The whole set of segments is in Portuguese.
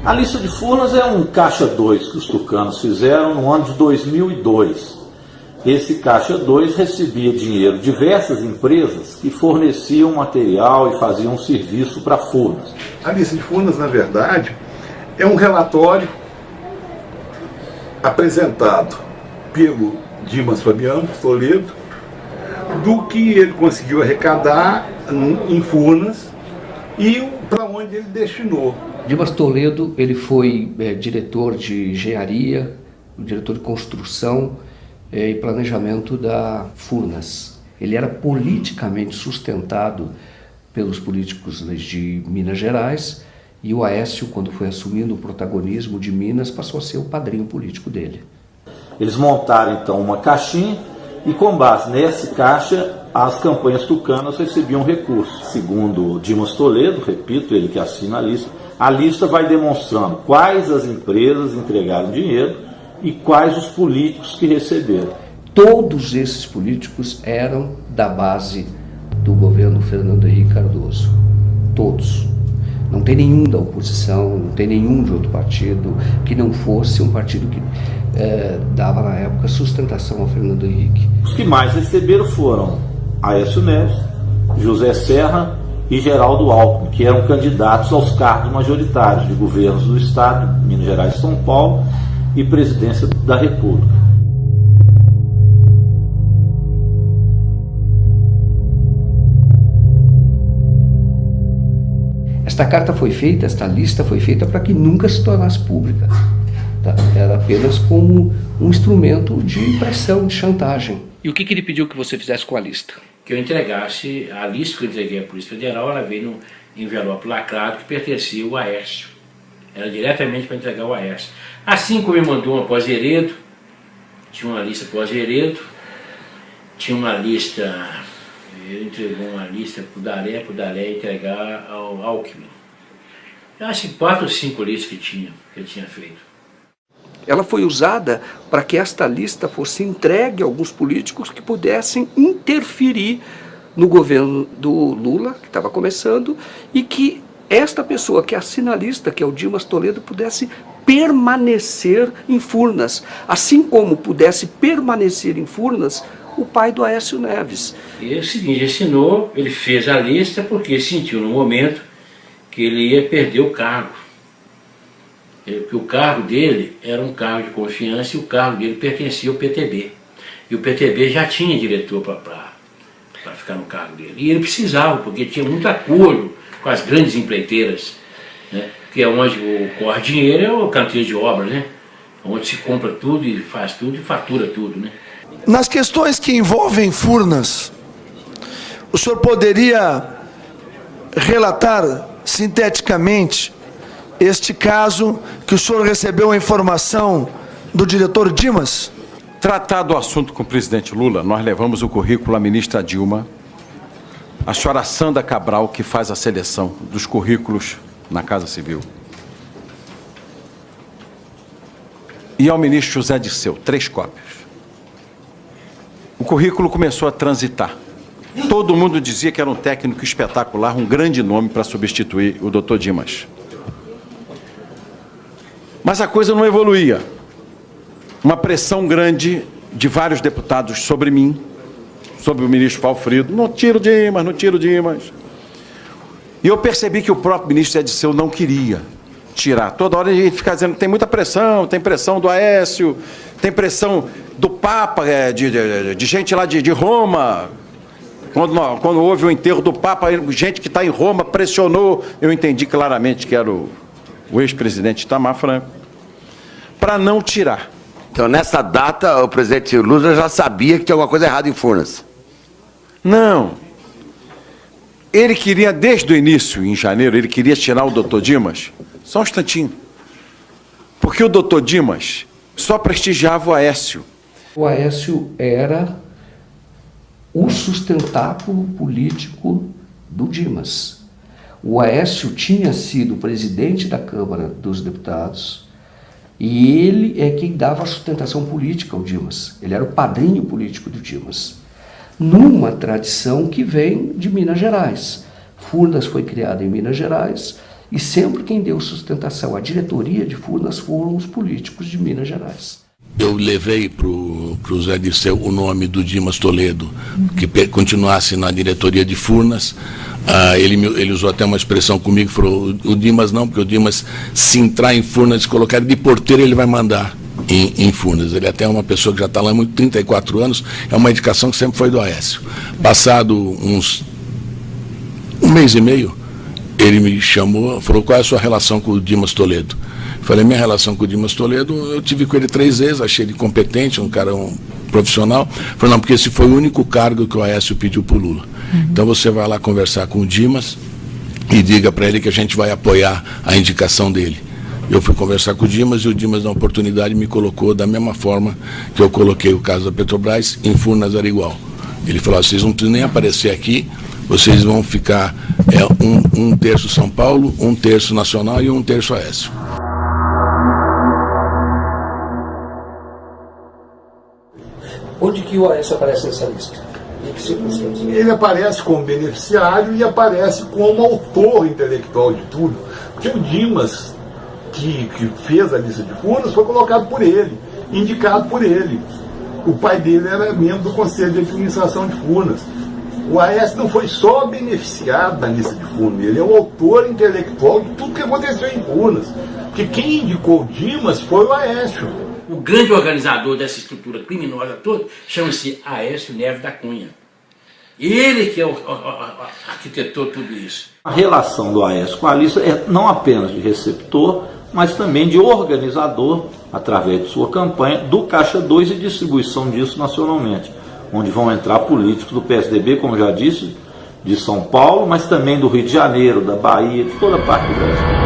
A lista de Furnas é um caixa 2 que os tucanos fizeram no ano de 2002. Esse caixa 2 recebia dinheiro de diversas empresas que forneciam material e faziam serviço para Furnas. A lista de Furnas, na verdade, é um relatório apresentado pelo Dimas Fabiano Toledo do que ele conseguiu arrecadar em Furnas e para onde ele destinou. Dimas Toledo, ele foi diretor de engenharia, diretor de construção e planejamento da Furnas. Ele era politicamente sustentado pelos políticos de Minas Gerais e o Aécio, quando foi assumindo o protagonismo de Minas, passou a ser o padrinho político dele. Eles montaram então uma caixinha e com base nesse caixa as campanhas tucanas recebiam recursos. Segundo Dimas Toledo, repito, ele que assina a lista vai demonstrando quais as empresas entregaram dinheiro e quais os políticos que receberam. Todos esses políticos eram da base do governo Fernando Henrique Cardoso. Todos. Não tem nenhum da oposição, não tem nenhum de outro partido que não fosse um partido que dava na época sustentação ao Fernando Henrique. Os que mais receberam foram Aécio Neves, José Serra e Geraldo Alckmin, que eram candidatos aos cargos majoritários de governos do Estado, Minas Gerais e São Paulo, e presidência da República. Esta carta foi feita, esta lista foi feita para que nunca se tornasse pública. Tá? Era apenas como um instrumento de pressão, de chantagem. E o que ele pediu que você fizesse com a lista? Que eu entregasse a lista que eu entreguei à Polícia Federal, ela veio no envelope lacrado que pertencia ao Aécio. Era diretamente para entregar ao Aécio. Assim como ele mandou uma pós-Heredo, tinha uma lista pós-Heredo, tinha uma lista, ele entregou uma lista para o Daré entregar ao Alckmin. Eu acho que 4 ou 5 listas que ele tinha feito. Ela foi usada para que esta lista fosse entregue a alguns políticos que pudessem interferir no governo do Lula, que estava começando, e que esta pessoa que assina a lista, que é o Dimas Toledo, pudesse permanecer em Furnas, assim como pudesse permanecer em Furnas o pai do Aécio Neves. E é o seguinte, assinou, ele fez a lista porque sentiu no momento que ele ia perder o cargo. Porque o cargo dele era um cargo de confiança e o cargo dele pertencia ao PTB. E o PTB já tinha diretor para ficar no cargo dele. E ele precisava, porque tinha muito acordo com as grandes empreiteiras, né? Que é onde corre dinheiro, é o canteiro de obras, né? Onde se compra tudo e faz tudo e fatura tudo, né? Nas questões que envolvem Furnas, o senhor poderia relatar sinteticamente este caso que o senhor recebeu a informação do diretor Dimas? Tratado o assunto com o presidente Lula, nós levamos o currículo à ministra Dilma, a senhora Sandra Cabral, que faz a seleção dos currículos na Casa Civil, e ao ministro José Dirceu, 3 cópias. O currículo começou a transitar. Todo mundo dizia que era um técnico espetacular, um grande nome para substituir o doutor Dimas. Mas a coisa não evoluía. Uma pressão grande de vários deputados sobre mim, sobre o ministro Valfrido. Não tira o Dimas, não tira o Dimas. E eu percebi que o próprio ministro Zé Dirceu não queria tirar. Toda hora ele fica dizendo que tem muita pressão, tem pressão do Aécio, tem pressão do Papa, de gente lá de Roma. Quando houve o enterro do Papa, gente que está em Roma pressionou. Eu entendi claramente que era o ex-presidente Itamar Franco, para não tirar. Então, nessa data, o presidente Lula já sabia que tinha alguma coisa errada em Furnas? Não. Ele queria, desde o início, em janeiro, ele queria tirar o doutor Dimas, só um instantinho, porque o doutor Dimas só prestigiava o Aécio. O Aécio era o sustentáculo político do Dimas. O Aécio tinha sido presidente da Câmara dos Deputados e ele é quem dava a sustentação política ao Dimas. Ele era o padrinho político do Dimas, numa tradição que vem de Minas Gerais. Furnas foi criada em Minas Gerais E sempre quem deu sustentação à diretoria de Furnas foram os políticos de Minas Gerais. Eu levei para o Zé Dirceu o nome do Dimas Toledo, que continuasse na diretoria de Furnas. Ele usou até uma expressão comigo, falou, o Dimas não, porque o Dimas, se entrar em Furnas e colocar ele de porteiro, ele vai mandar em Furnas. Ele até é uma pessoa que já está lá há 34 anos, é uma indicação que sempre foi do Aécio. Passado um mês e meio, ele me chamou, falou, qual é a sua relação com o Dimas Toledo? Falei, minha relação com o Dimas Toledo, eu tive com ele 3 vezes, achei ele competente, um cara profissional. Falei, não, porque esse foi o único cargo que o Aécio pediu para o Lula. Então você vai lá conversar com o Dimas e diga para ele que a gente vai apoiar a indicação dele. Eu fui conversar com o Dimas e o Dimas, na oportunidade, me colocou da mesma forma que eu coloquei o caso da Petrobras, em Furnas era igual. Ele falou, vocês não precisam nem aparecer aqui, vocês vão ficar um terço São Paulo, 1/3 Nacional e 1/3 Aécio. Onde que o Aécio aparece nessa lista? Em que circunstâncias? Ele aparece como beneficiário e aparece como autor intelectual de tudo. Porque o Dimas, que fez a lista de Furnas, foi colocado por ele, indicado por ele. O pai dele era membro do Conselho de Administração de Furnas. O Aécio não foi só beneficiado da lista de Furnas, ele é o autor intelectual de tudo que aconteceu em Furnas. Porque quem indicou o Dimas foi o Aécio. O grande organizador dessa estrutura criminosa toda chama-se Aécio Neves da Cunha. Ele que arquitetou tudo isso. A relação do Aécio com a lista é não apenas de receptor, mas também de organizador, através de sua campanha, do Caixa 2 e distribuição disso nacionalmente, onde vão entrar políticos do PSDB, como já disse, de São Paulo, mas também do Rio de Janeiro, da Bahia, de toda parte do Brasil.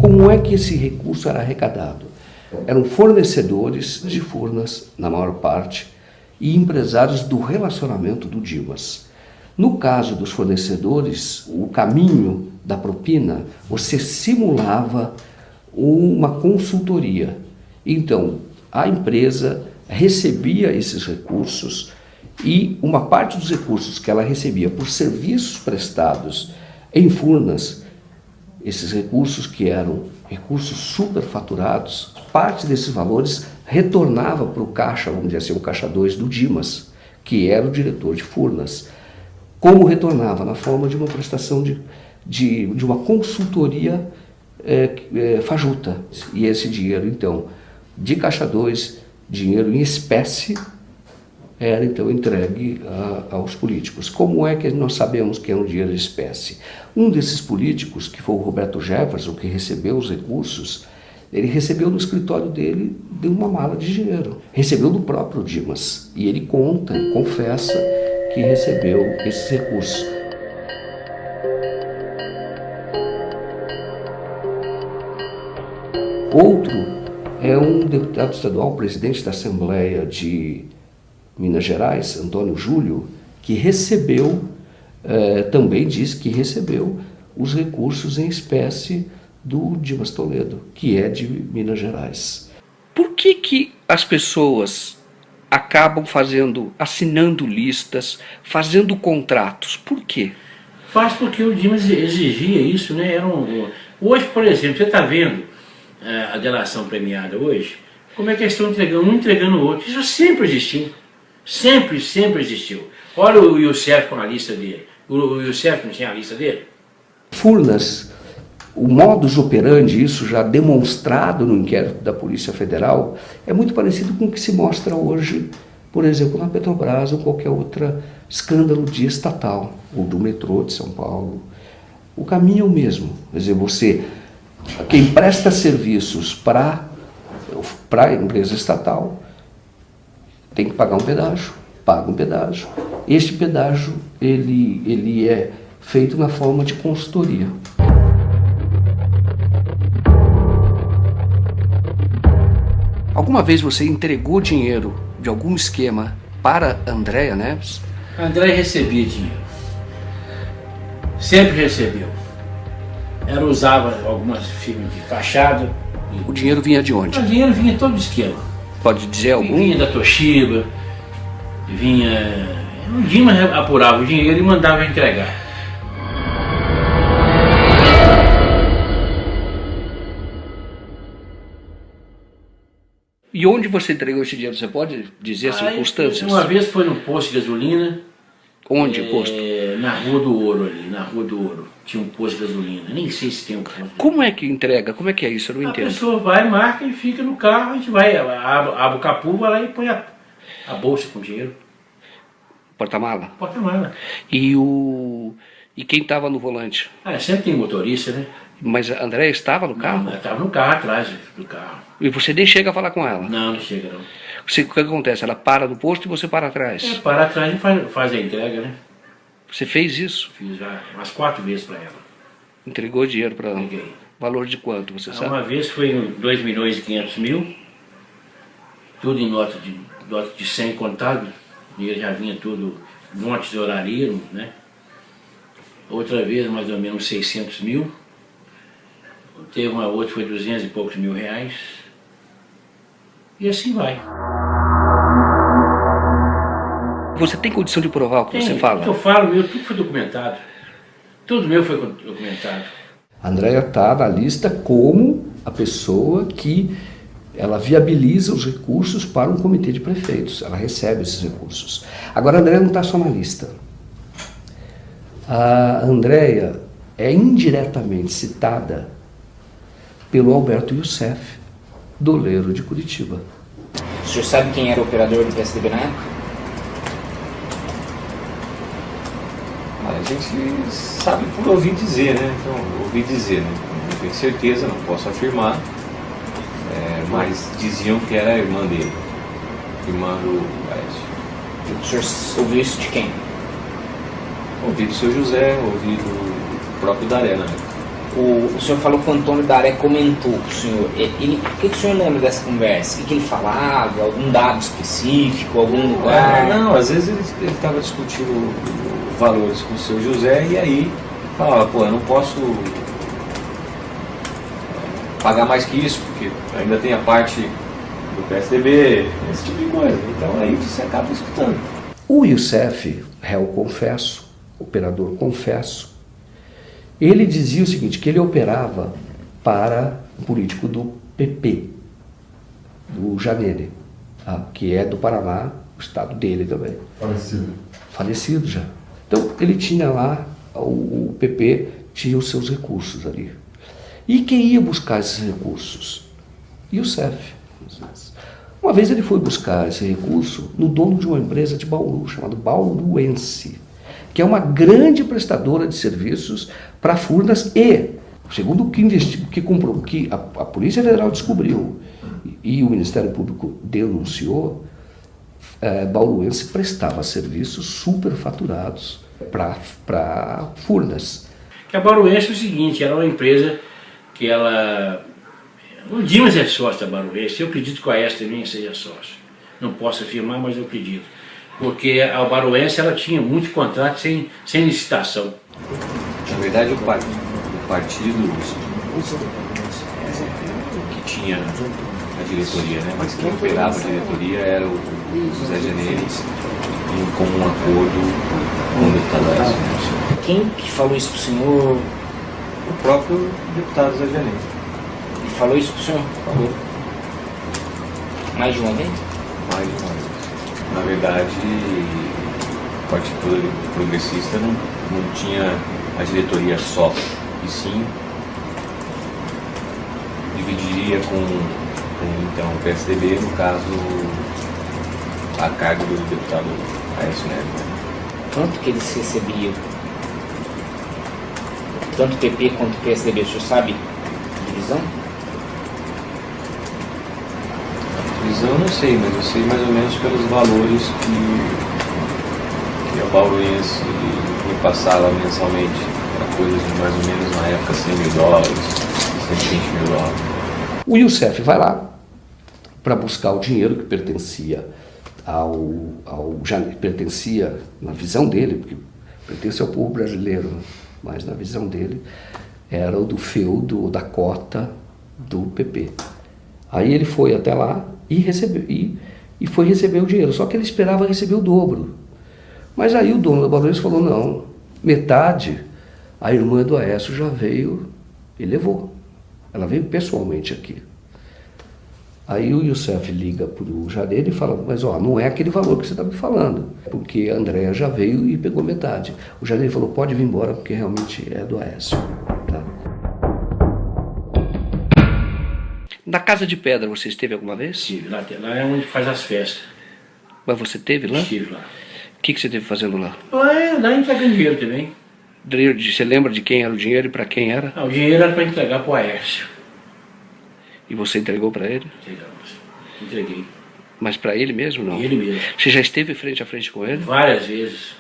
Como é que esse recurso era arrecadado? Eram fornecedores de Furnas, na maior parte, e empresários do relacionamento do Dimas. No caso dos fornecedores, o caminho da propina, você simulava uma consultoria. Então, a empresa recebia esses recursos e uma parte dos recursos que ela recebia por serviços prestados em Furnas, esses recursos que eram recursos superfaturados, parte desses valores retornava para o caixa, vamos dizer assim, o Caixa 2 do Dimas, que era o diretor de Furnas. Como retornava? Na forma de uma prestação de uma consultoria fajuta. E esse dinheiro, então, de Caixa 2, dinheiro em espécie, era então entregue aos políticos. Como é que nós sabemos que é um dinheiro de espécie? Um desses políticos, que foi o Roberto Jefferson, que recebeu os recursos, ele recebeu no escritório dele de uma mala de dinheiro. Recebeu do próprio Dimas. E ele conta, ele confessa que recebeu esses recursos. Outro é um deputado estadual, presidente da Assembleia de Minas Gerais, Antônio Júlio, que recebeu, também diz que recebeu os recursos em espécie do Dimas Toledo, que é de Minas Gerais. Por que as pessoas acabam assinando listas, fazendo contratos? Por quê? Faz porque o Dimas exigia isso, né? Hoje, por exemplo, você está vendo a delação premiada hoje, como é que eles estão entregando um entregando o outro. Isso sempre existiu. Sempre existiu. Olha o Youssef com a lista dele. O Youssef não tinha a lista dele? Furnas, o modus operandi, isso já demonstrado no inquérito da Polícia Federal, é muito parecido com o que se mostra hoje, por exemplo, na Petrobras ou qualquer outro escândalo de estatal, ou do metrô de São Paulo. O caminho é o mesmo. Quer dizer, quem presta serviços para a empresa estatal tem que pagar um pedágio, paga um pedágio. Este pedágio ele é feito na forma de consultoria. Alguma vez você entregou dinheiro de algum esquema para Andréa Neves? A Andréa recebia dinheiro. Sempre recebeu. Ela usava algumas firmas de fachada. O dinheiro vinha de onde? O dinheiro vinha todo de esquema. Pode dizer algum? Vinha da Toshiba, vinha... O Dimas apurava o dinheiro e mandava entregar. E onde você entregou esse dinheiro? Você pode dizer as circunstâncias? Uma vez foi num posto de gasolina. Onde o posto? Na Rua do Ouro ali, na Rua do Ouro. Tinha um posto de gasolina. Nem sei se tem um posto. Como é que entrega? Como é que é isso? Eu não entendo. A pessoa vai, marca e fica no carro, a gente vai, abre o capô, vai lá e põe a bolsa com dinheiro. Porta-mala? Porta-mala. E quem estava no volante? Sempre tem motorista, né? Mas a Andréia estava no carro? Ela estava no carro, atrás do carro. E você nem chega a falar com ela? Não chega não. O que acontece? Ela para no posto e você para atrás? Para atrás e faz a entrega, né? Você fez isso? Fiz já umas 4 vezes para ela. Entregou dinheiro para ela? Entreguei. Valor de quanto, você sabe? Uma vez foi 2.500.000, tudo em nota de 100 contado, o dinheiro já vinha tudo, montes de horaria, né? Outra vez mais ou menos 600.000, teve uma outra que foi 200 e poucos mil reais, e assim vai. Você tem condição de provar o que você fala? O que eu falo, tudo foi documentado. Tudo meu foi documentado. A Andréia está na lista como a pessoa que ela viabiliza os recursos para um comitê de prefeitos. Ela recebe esses recursos. Agora a Andréia não está só na lista. A Andréia é indiretamente citada pelo Alberto Youssef, doleiro de Curitiba. O senhor sabe quem era o operador do PSDB na época? A gente sabe por ouvir dizer, né? Então, ouvi dizer, né? Não tenho certeza, não posso afirmar, mas diziam que era a irmã dele, irmã do Aécio. O senhor ouviu isso de quem? Ouvi do seu José, ouvi do próprio Daré, né? O senhor falou que o Antônio Daré comentou com o senhor. O que o senhor lembra dessa conversa? O que ele falava? Algum dado específico? Algum lugar? Não, às vezes ele estava discutindo valores com o seu José e aí falava, pô, eu não posso pagar mais que isso, porque ainda tem a parte do PSDB, esse tipo de coisa. Então aí você acaba escutando. O Youssef, réu confesso, operador confesso, ele dizia o seguinte, que ele operava para um político do PP, do Janene, que é do Paraná, o estado dele também. Falecido já. Então ele tinha lá, o PP tinha os seus recursos ali. E quem ia buscar esses recursos? Youssef. Uma vez ele foi buscar esse recurso no dono de uma empresa de Bauru, chamada Bauruense, que é uma grande prestadora de serviços para Furnas e, segundo o que a Polícia Federal descobriu e o Ministério Público denunciou, Bauruense prestava serviços superfaturados para Furnas. Que a Bauruense é o seguinte, era uma empresa que ela... O Dimas é sócio da Bauruense, eu acredito que a Aécio também seja sócio. Não posso afirmar, mas eu acredito. Porque a Bauruense ela tinha muitos contratos sem licitação. Na verdade, o partido que tinha a diretoria, né? Mas quem operava a diretoria era o Zé Janeiro, em comum acordo com o deputado Aécio. Quem que falou isso pro senhor? O próprio deputado Zé Janeiro. Ele falou isso pro senhor? Falou. Mais de uma vez? Mais de uma vez. Na verdade, o Partido Progressista não tinha a diretoria só, e sim dividiria com então, o PSDB, no caso, a cargo do deputado Aécio Neves. Quanto que eles recebiam? Tanto o PP quanto o PSDB, o senhor sabe a divisão? A divisão eu não sei, mas eu sei mais ou menos pelos valores que a Bauruense me passava mensalmente. Era coisa de mais ou menos, na época, $100 mil, 120 mil. O Youssef vai lá para buscar o dinheiro que pertencia pertencia, na visão dele, porque pertence ao povo brasileiro, mas na visão dele, era o do feudo, da cota do PP. Aí ele foi até lá e foi receber o dinheiro. Só que ele esperava receber o dobro. Mas aí o dono da Bauruense falou, não, metade, a irmã do Aécio já veio e levou. Ela veio pessoalmente aqui. Aí o Youssef liga para o Janeiro e fala, mas ó, não é aquele valor que você está me falando, porque a Andréa já veio e pegou metade. O Janeiro falou, pode vir embora, porque realmente é do Aécio. Tá? Na Casa de Pedra você esteve alguma vez? Estive, lá é onde faz as festas. Mas você esteve lá? Estive lá. O que você esteve fazendo lá? Lá entregando dinheiro também. Você lembra de quem era o dinheiro e para quem era? O dinheiro era para entregar para o Aécio. E você entregou para ele? Entregamos. Entreguei. Mas para ele mesmo, não? Ele mesmo. Você já esteve frente a frente com ele? Várias vezes.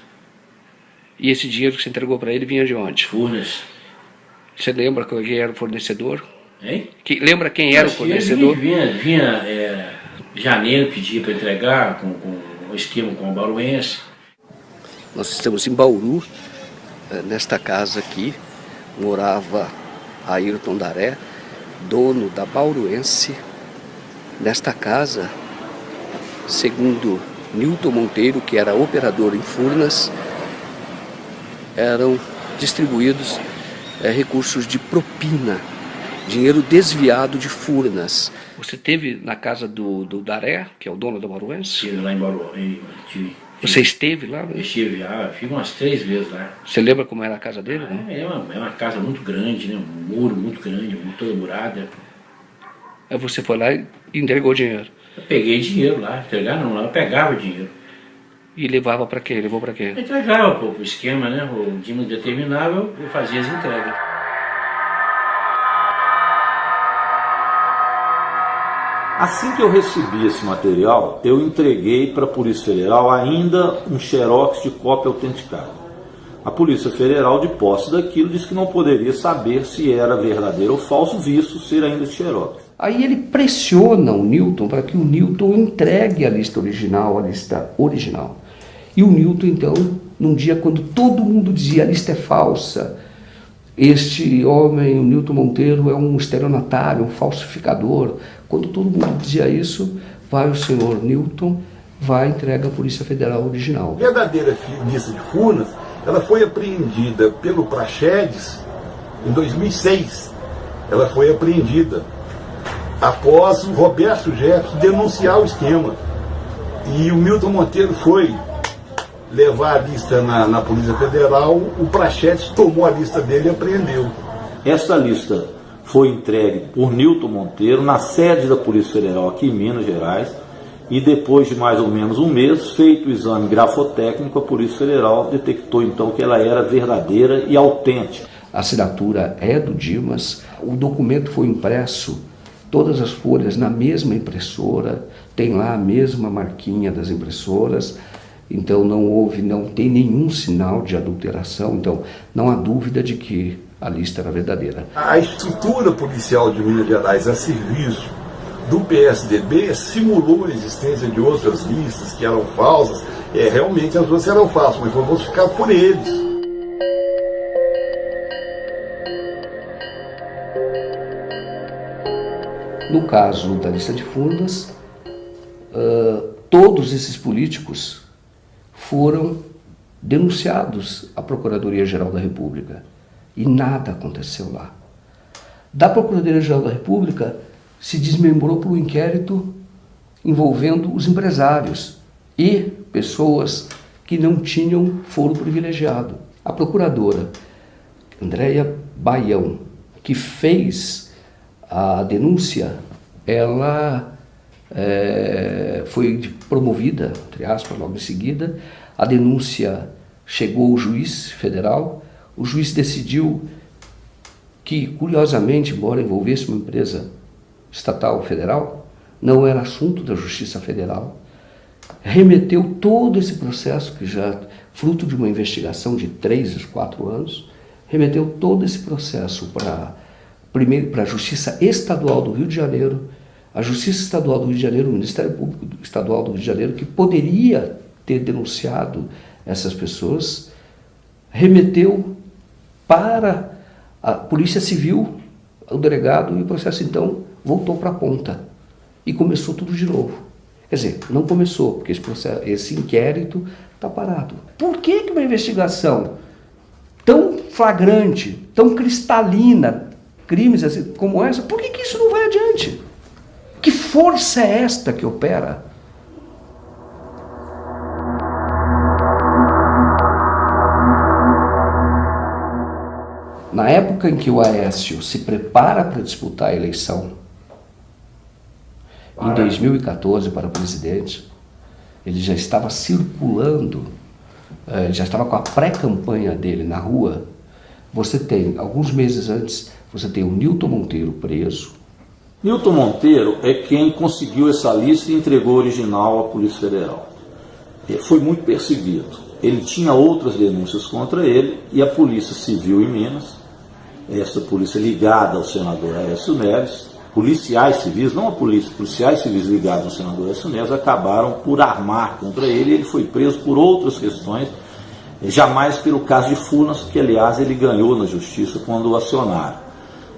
E esse dinheiro que você entregou para ele vinha de onde? Furnas. Você lembra quem era o fornecedor? Hein? Lembra quem era o fornecedor? Vinha Janeiro pedir para entregar com o esquema com o Bauruense. Nós estamos em Bauru, nesta casa aqui, morava Ayrton Daré, dono da Bauruense. Nesta casa, segundo Nilton Monteiro, que era operador em Furnas, eram distribuídos recursos de propina, dinheiro desviado de Furnas. Você esteve na casa do Daré, que é o dono da Bauruense? Estive lá em Bauru. Você esteve lá? Eu estive lá, fiz umas 3 vezes lá. Você lembra como era a casa dele? É uma casa muito grande, né? Um muro muito grande, toda murada. Aí você foi lá e entregou dinheiro? Eu peguei dinheiro lá, entregar não, lá eu pegava dinheiro. E levava para quê? Levou para quê? Eu entregava pro esquema, né? O Dimas determinava, eu fazia as entregas. Assim que eu recebi esse material, eu entreguei para a Polícia Federal ainda um xerox de cópia autenticada. A Polícia Federal, de posse daquilo, disse que não poderia saber se era verdadeiro ou falso, visto ser ainda xerox. Aí ele pressiona o Nilton para que o Nilton entregue a lista original. E o Nilton, então, num dia quando todo mundo dizia a lista é falsa, este homem, o Nilton Monteiro, é um estelionatário, um falsificador. Quando todo mundo dizia isso, vai o senhor Nilton, vai e entrega à Polícia Federal original. A verdadeira lista de Furnas, ela foi apreendida pelo Praxedes em 2006. Ela foi apreendida após o Roberto Jefferson denunciar o esquema. E o Nilton Monteiro foi levar a lista na Polícia Federal, o Praxedes tomou a lista dele e apreendeu. Esta lista foi entregue por Nilton Monteiro na sede da Polícia Federal aqui em Minas Gerais e depois de mais ou menos um mês, feito o exame grafotécnico, a Polícia Federal detectou então que ela era verdadeira e autêntica. A assinatura é do Dimas, o documento foi impresso, todas as folhas na mesma impressora, tem lá a mesma marquinha das impressoras, então não tem nenhum sinal de adulteração, então não há dúvida de que a lista era verdadeira. A estrutura policial de Minas Gerais a serviço do PSDB simulou a existência de outras listas que eram falsas, realmente as duas eram falsas, mas foi falsificado por eles. No caso da lista de Furnas, todos esses políticos foram denunciados à Procuradoria-Geral da República e nada aconteceu lá. Da Procuradoria-Geral da República se desmembrou por um inquérito envolvendo os empresários e pessoas que não tinham foro privilegiado. A procuradora Andréa Baião, que fez a denúncia, ela foi promovida, entre aspas, logo em seguida. A denúncia chegou ao juiz federal. O juiz decidiu que, curiosamente, embora envolvesse uma empresa estatal federal, não era assunto da Justiça Federal. Remeteu todo esse processo, que já fruto de uma investigação de 3 a 4 anos, remeteu todo esse processo primeiro para a Justiça Estadual do Rio de Janeiro, a Justiça Estadual do Rio de Janeiro, o Ministério Público Estadual do Rio de Janeiro, que poderia ter denunciado essas pessoas, remeteu para a Polícia Civil, o delegado, e o processo então voltou para a ponta. e começou tudo de novo. Quer dizer, não começou, porque esse inquérito está parado. Por que uma investigação tão flagrante, tão cristalina, crimes assim, como essa, por que isso não vai adiante? Que força é esta que opera? Na época em que o Aécio se prepara para disputar a eleição, em 2014 para presidente, ele já estava circulando, já estava com a pré-campanha dele na rua. Você tem, alguns meses antes, você tem o Nilton Monteiro preso. Nilton Monteiro é quem conseguiu essa lista e entregou o original à Polícia Federal. Ele foi muito perseguido. Ele tinha outras denúncias contra ele e a Polícia Civil em Minas, essa polícia ligada ao senador Aécio Neves, policiais civis, não a polícia, policiais civis ligados ao senador Aécio Neves, acabaram por armar contra ele e ele foi preso por outras questões, jamais pelo caso de Furnas, que aliás ele ganhou na justiça quando o acionaram.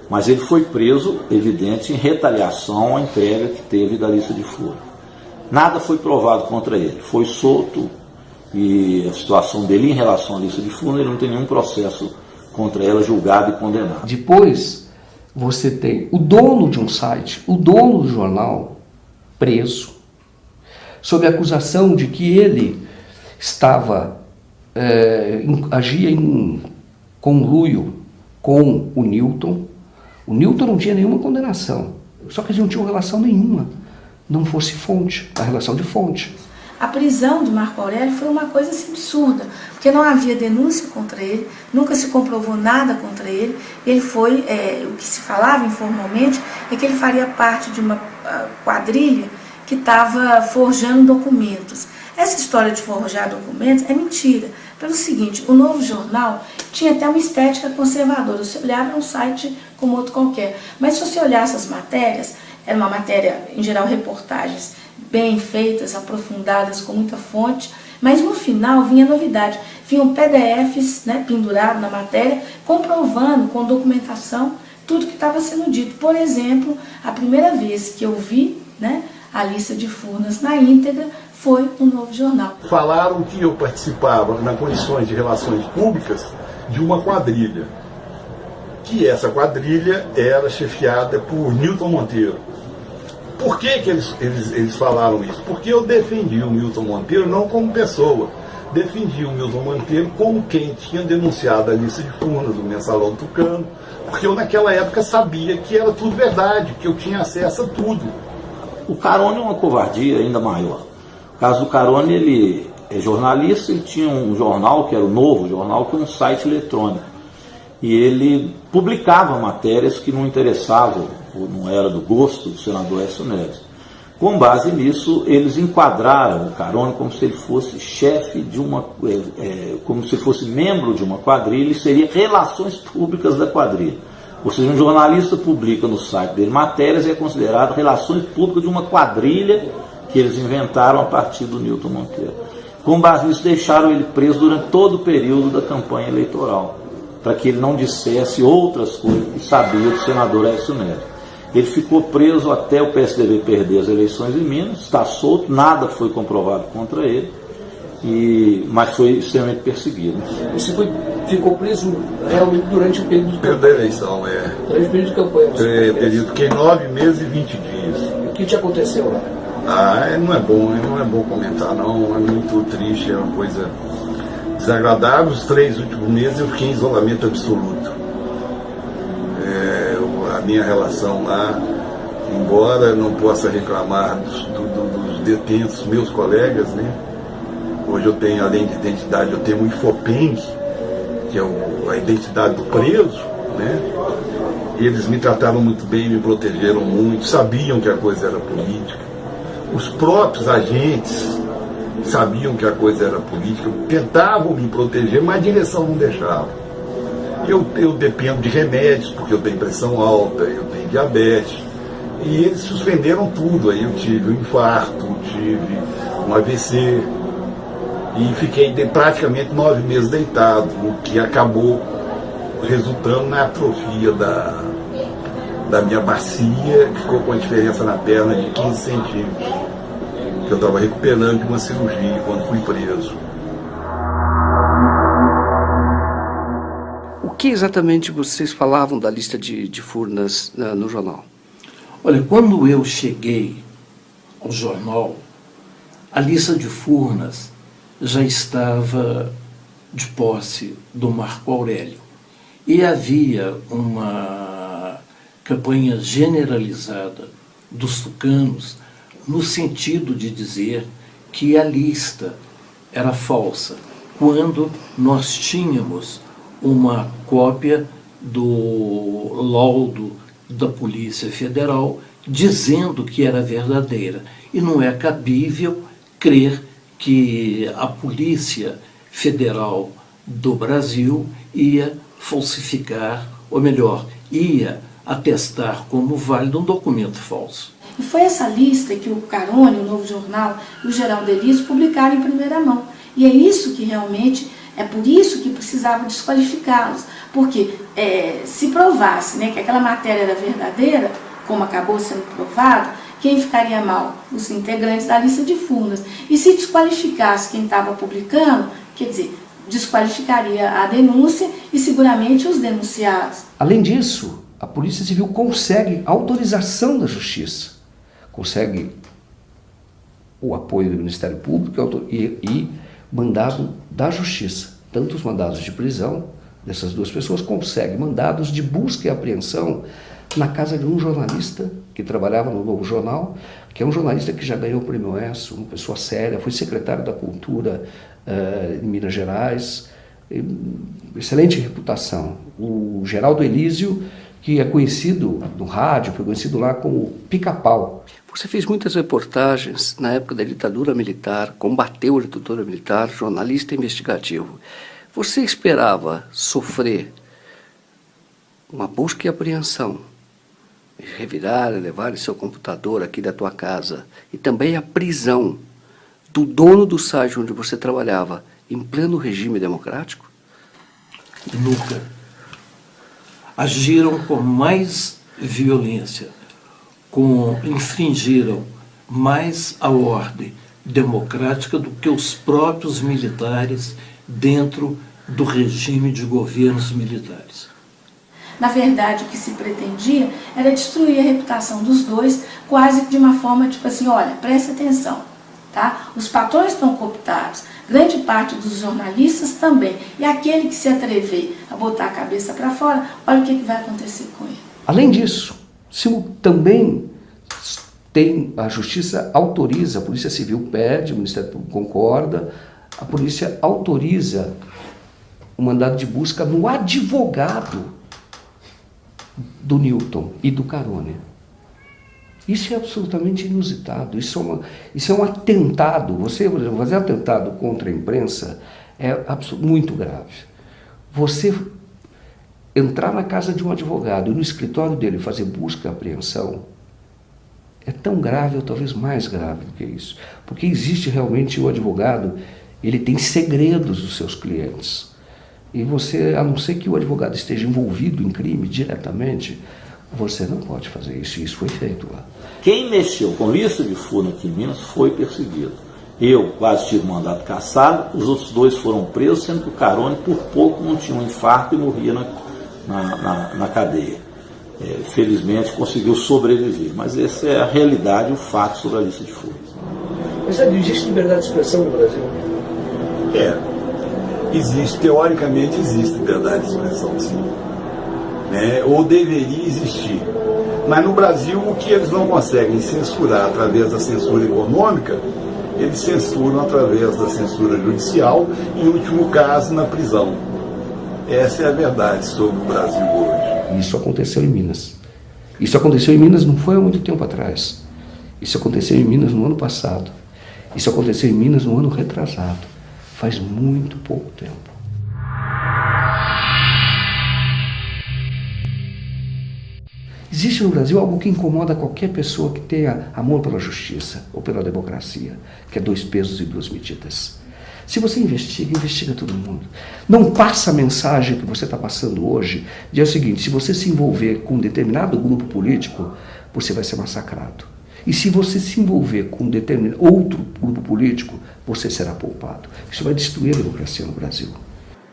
Mas ele foi preso, evidente, em retaliação à entrega que teve da lista de Furnas. Nada foi provado contra ele, foi solto e a situação dele em relação à lista de Furnas, ele não tem nenhum processo contra ela julgado e condenado. Depois, você tem o dono de um site, o dono do jornal, preso, sob a acusação de que ele agia em conluio com o Nilton. O Nilton não tinha nenhuma condenação, só que eles não tinham relação nenhuma, não fosse fonte, a relação de fonte. A prisão do Marco Aurélio foi uma coisa assim, absurda, porque não havia denúncia contra ele, nunca se comprovou nada contra ele. Ele foi, o que se falava informalmente, é que ele faria parte de uma quadrilha que estava forjando documentos. Essa história de forjar documentos é mentira, pelo seguinte, o Novo Jornal tinha até uma estética conservadora, você olhava um site como outro qualquer, mas se você olhasse as matérias, era uma matéria, em geral, reportagens bem feitas, aprofundadas, com muita fonte, mas no final vinha novidade, vinham PDFs, né, pendurados na matéria, comprovando com documentação tudo que estava sendo dito. Por exemplo, a primeira vez que eu vi, né, a lista de Furnas na íntegra foi no Novo Jornal. Falaram que eu participava, nas condições de relações públicas, de uma quadrilha, que essa quadrilha era chefiada por Nilton Monteiro. Por que eles falaram isso? Porque eu defendi o Nilton Monteiro não como pessoa, defendi o Nilton Monteiro como quem tinha denunciado a lista de Furnas, o Mensalão Tucano, porque eu naquela época sabia que era tudo verdade, que eu tinha acesso a tudo. O Carone é uma covardia ainda maior. O caso do Carone, ele é jornalista, ele tinha um jornal, que era o Novo Jornal, que é um site eletrônico. E ele publicava matérias que não interessavam, ou não era do gosto do senador Aécio Neves. Com base nisso, eles enquadraram o Carone como se ele fosse chefe de uma, como se ele fosse membro de uma quadrilha e seria relações públicas da quadrilha. Ou seja, um jornalista publica no site dele matérias e é considerado relações públicas de uma quadrilha que eles inventaram a partir do Nilton Monteiro. Com base nisso, deixaram ele preso durante todo o período da campanha eleitoral, para que ele não dissesse outras coisas que sabia do senador Aécio Neves. Ele ficou preso até o PSDB perder as eleições em Minas, está solto, nada foi comprovado contra ele, mas foi extremamente perseguido. Você ficou preso realmente durante o período da eleição, durante o período de campanha. Fiquei 9 meses e 20 dias. O que te aconteceu lá? Não é bom comentar não, é muito triste, é uma coisa desagradável. Os 3 últimos meses eu fiquei em isolamento absoluto. A minha relação lá, embora não possa reclamar dos detentos, meus colegas, né? Hoje eu tenho, além de identidade, eu tenho um Infopeng, que é a identidade do preso, né? Eles me trataram muito bem, me protegeram muito, sabiam que a coisa era política. Os próprios agentes sabiam que a coisa era política, tentavam me proteger, mas a direção não deixava. Eu dependo de remédios, porque eu tenho pressão alta, eu tenho diabetes, e eles suspenderam tudo. Aí eu tive um infarto, tive um AVC, e fiquei praticamente 9 meses deitado, o que acabou resultando na atrofia da minha bacia, que ficou com a diferença na perna de 15 centímetros, que eu estava recuperando de uma cirurgia quando fui preso. O que exatamente vocês falavam da lista de Furnas no jornal? Olha, quando eu cheguei ao jornal, a lista de Furnas já estava de posse do Marco Aurélio. E havia uma campanha generalizada dos tucanos no sentido de dizer que a lista era falsa, quando nós tínhamos uma cópia do laudo da Polícia Federal dizendo que era verdadeira. E não é cabível crer que a Polícia Federal do Brasil ia falsificar, ou melhor, ia atestar como válido um documento falso. E foi essa lista que o Carone, o Novo Jornal e o Geraldo Elísio publicaram em primeira mão. E é isso que realmente, é por isso que precisava desqualificá-los. Porque se provasse, né, que aquela matéria era verdadeira, como acabou sendo provado, quem ficaria mal? Os integrantes da lista de Furnas. E se desqualificasse quem estava publicando, quer dizer, desqualificaria a denúncia e seguramente os denunciados. Além disso, a Polícia Civil consegue autorização da Justiça, consegue o apoio do Ministério Público e mandado da Justiça. Tanto os mandados de prisão dessas duas pessoas, consegue mandados de busca e apreensão na casa de um jornalista que trabalhava no Novo Jornal, que é um jornalista que já ganhou o Prêmio ESSO, uma pessoa séria, foi secretário da Cultura em Minas Gerais, excelente reputação. O Geraldo Elísio, que é conhecido no rádio, foi conhecido lá como Pica-Pau. Você fez muitas reportagens na época da ditadura militar, combateu a ditadura militar, jornalista investigativo. Você esperava sofrer uma busca e apreensão, revirar, levar seu computador aqui da tua casa, e também a prisão do dono do site onde você trabalhava, em pleno regime democrático? Nunca. Agiram com mais violência, infringiram mais a ordem democrática do que os próprios militares dentro do regime de governos militares. Na verdade, o que se pretendia era destruir a reputação dos dois, quase de uma forma tipo assim, olha, presta atenção, tá? Os patrões estão cooptados, grande parte dos jornalistas também, e aquele que se atrever a botar a cabeça para fora, olha o que vai acontecer com ele. Além disso, também tem a Justiça autoriza, a Polícia Civil pede, o Ministério Público concorda, a polícia autoriza o mandado de busca no advogado do Newton e do Carone. Isso é absolutamente inusitado, isso é um atentado. Você fazer atentado contra a imprensa é muito grave. Você entrar na casa de um advogado e no escritório dele fazer busca e apreensão é tão grave, ou talvez mais grave do que isso. Porque existe realmente o advogado, ele tem segredos dos seus clientes. E você, a não ser que o advogado esteja envolvido em crime diretamente, você não pode fazer isso. Isso foi feito lá. Quem mexeu com lista de Furnas aqui em Minas foi perseguido. Eu quase tive mandado caçado, os outros dois foram presos, sendo que o Carone por pouco não tinha um infarto e morria na cadeia. Felizmente conseguiu sobreviver, mas essa é a realidade, o fato sobre a lista de Furnas. Mas existe liberdade de expressão no Brasil? Existe, teoricamente existe liberdade de expressão, sim. Ou deveria existir. Mas no Brasil, o que eles não conseguem censurar através da censura econômica, eles censuram através da censura judicial, em último caso, na prisão. Essa é a verdade sobre o Brasil hoje. Isso aconteceu em Minas. Isso aconteceu em Minas não foi há muito tempo atrás. Isso aconteceu em Minas no ano passado. Isso aconteceu em Minas no ano retrasado. Faz muito pouco tempo. Existe no Brasil algo que incomoda qualquer pessoa que tenha amor pela justiça ou pela democracia, que é 2 pesos e 2 medidas. Se você investiga, investiga todo mundo. Não passa a mensagem que você está passando hoje, de é o seguinte, se você se envolver com um determinado grupo político, você vai ser massacrado. E se você se envolver com um determinado outro grupo político, você será poupado. Isso vai destruir a democracia no Brasil.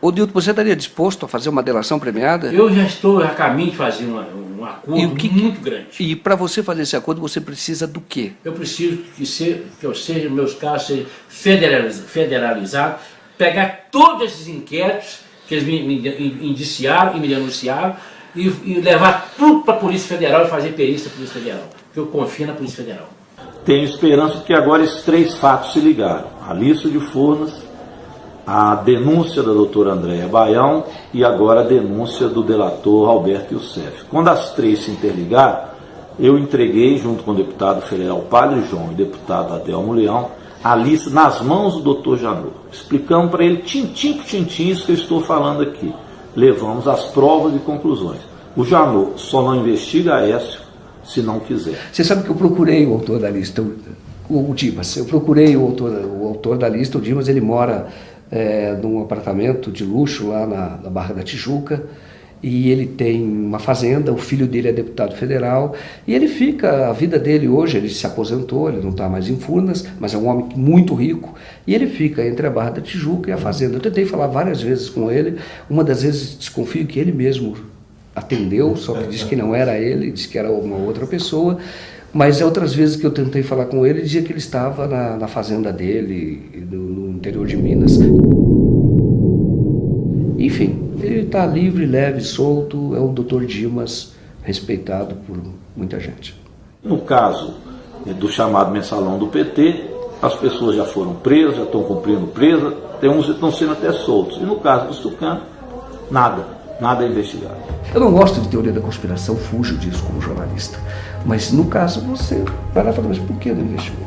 Ô Dilton, você estaria disposto a fazer uma delação premiada? Eu já estou a caminho de fazer um acordo muito grande. E para você fazer esse acordo, você precisa do quê? Eu preciso que meus casos sejam federalizados, pegar todos esses inquéritos que eles me indiciaram e me denunciaram e levar tudo para a Polícia Federal e fazer perícia da Polícia Federal. Porque eu confio na Polícia Federal. Tenho esperança porque agora esses 3 fatos se ligaram. A lista de Furnas, a denúncia da doutora Andréa Baião e agora a denúncia do delator Alberto Youssef. Quando as 3 se interligaram, eu entreguei, junto com o deputado federal Padre João e o deputado Adelmo Leão, a lista nas mãos do doutor Janot. Explicamos para ele, tintim por tintim, isso que eu estou falando aqui. Levamos as provas e conclusões. O Janot só não investiga Aécio se não quiser. Você sabe que eu procurei o autor da lista, o Dimas. Eu procurei o autor da lista, o Dimas, ele mora num apartamento de luxo lá na Barra da Tijuca, e ele tem uma fazenda, o filho dele é deputado federal, e ele fica, a vida dele hoje, ele se aposentou, ele não está mais em Furnas, mas é um homem muito rico, e ele fica entre a Barra da Tijuca e a fazenda. Eu tentei falar várias vezes com ele, uma das vezes desconfio que ele mesmo atendeu, só que disse que não era ele, disse que era uma outra pessoa, mas outras vezes que eu tentei falar com ele, dizia que ele estava na fazenda dele, no interior de Minas. Enfim, ele está livre, leve, solto, é o Dr. Dimas, respeitado por muita gente. No caso do chamado mensalão do PT, as pessoas já foram presas, já estão cumprindo presa, tem uns que estão sendo até soltos. E no caso dos tucanos, nada é investigado. Eu não gosto de teoria da conspiração, fujo disso como jornalista. Mas no caso você vai lá e fala, mas por que não investigou?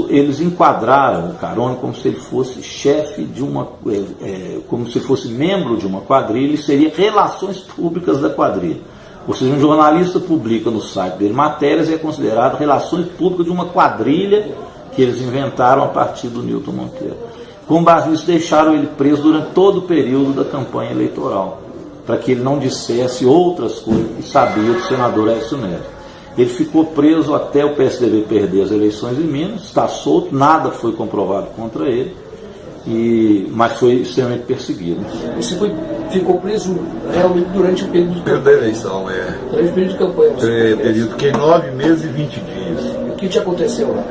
Eles enquadraram o Carone como se ele fosse chefe de uma, como se fosse membro de uma quadrilha e seria relações públicas da quadrilha. Ou seja, um jornalista publica no site dele matérias e é considerado relações públicas de uma quadrilha que eles inventaram a partir do Newton Monteiro. Com base nisso, deixaram ele preso durante todo o período da campanha eleitoral, para que ele não dissesse outras coisas que sabia do senador Aécio Neves. Ele ficou preso até o PSDB perder as eleições em Minas, está solto, nada foi comprovado contra ele, mas foi extremamente perseguido. Você ficou preso realmente durante o período da eleição, durante o período de campanha. Fiquei 9 meses e 20 dias. O que te aconteceu lá?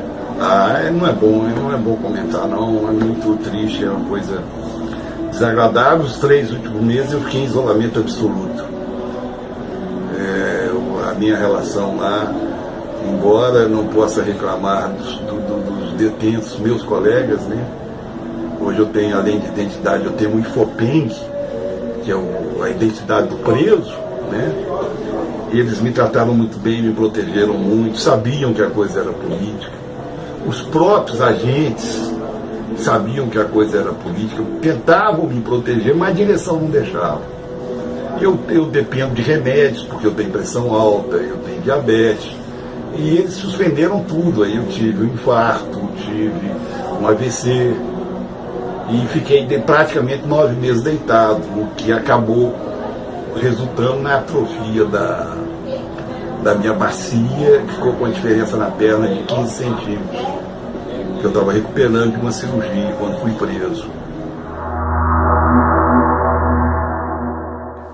Não é bom comentar não, é muito triste, é uma coisa desagradável. Os 3 últimos meses eu fiquei em isolamento absoluto. A minha relação lá, embora não possa reclamar dos detentos, meus colegas, né? Hoje eu tenho, além de identidade, eu tenho um Infopeng, que é a identidade do preso, né? Eles me trataram muito bem, me protegeram muito, sabiam que a coisa era política. Os próprios agentes sabiam que a coisa era política, tentavam me proteger, mas a direção não deixava. Eu dependo de remédios, porque eu tenho pressão alta, eu tenho diabetes, e eles suspenderam tudo. Aí eu tive um infarto, tive um AVC, e fiquei praticamente 9 meses deitado, o que acabou resultando na atrofia da minha bacia, que ficou com a diferença na perna de 15 centímetros, que eu estava recuperando de uma cirurgia quando fui preso.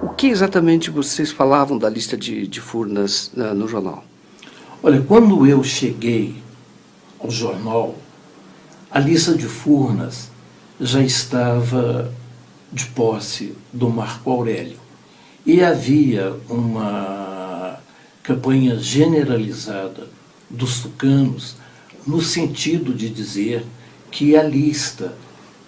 O que exatamente vocês falavam da lista de Furnas no jornal? Olha, quando eu cheguei ao jornal, a lista de Furnas já estava de posse do Marco Aurélio. E havia uma campanha generalizada dos tucanos no sentido de dizer que a lista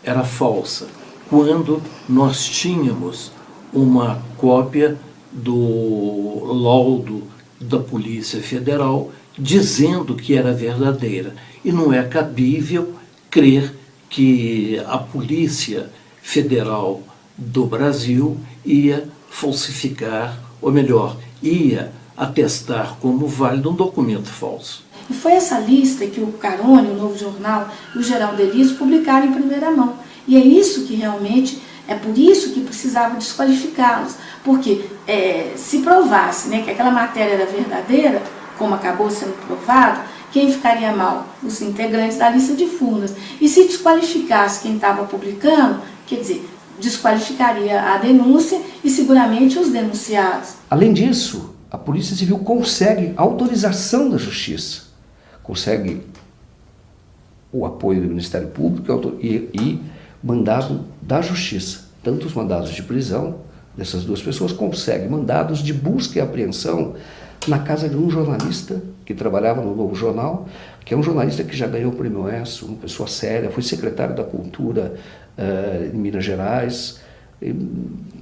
era falsa, quando nós tínhamos uma cópia do laudo da Polícia Federal dizendo que era verdadeira. E não é cabível crer que a Polícia Federal do Brasil ia falsificar, ou melhor, ia atestar como válido um documento falso. E foi essa lista que o Carone, o Novo Jornal e o Geraldo Elísio publicaram em primeira mão. E é isso que realmente, é por isso que precisava desqualificá-los. Porque se provasse, né, que aquela matéria era verdadeira, como acabou sendo provado, quem ficaria mal? Os integrantes da lista de Furnas. E se desqualificasse quem estava publicando, quer dizer, desqualificaria a denúncia e seguramente os denunciados. Além disso, a Polícia Civil consegue autorização da Justiça, consegue o apoio do Ministério Público e mandado da Justiça. Tanto os mandados de prisão dessas duas pessoas, consegue mandados de busca e apreensão na casa de um jornalista que trabalhava no Novo Jornal, que é um jornalista que já ganhou o Prêmio ESSO, uma pessoa séria, foi secretário da Cultura em Minas Gerais,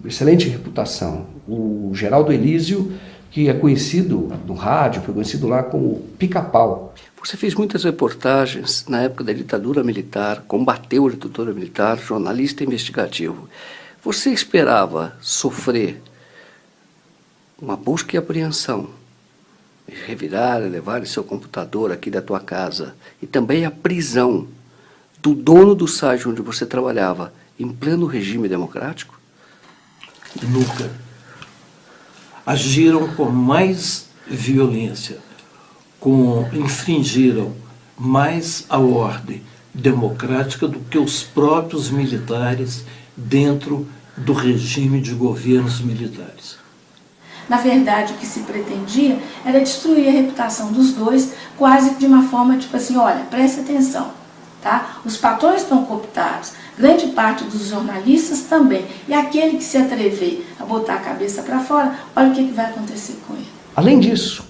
excelente reputação. O Geraldo Elísio, que é conhecido no rádio, foi conhecido lá como Pica-Pau. Você fez muitas reportagens na época da ditadura militar, combateu a ditadura militar, jornalista investigativo. Você esperava sofrer uma busca e apreensão, revirar e levar seu computador aqui da tua casa, e também a prisão do dono do site onde você trabalhava, em pleno regime democrático? Nunca. Agiram com mais violência, infringiram mais a ordem democrática do que os próprios militares dentro do regime de governos militares. Na verdade, o que se pretendia era destruir a reputação dos dois, quase de uma forma tipo assim, olha, preste atenção, tá? Os patrões estão cooptados, grande parte dos jornalistas também, e aquele que se atrever a botar a cabeça para fora, olha o que vai acontecer com ele. Além disso,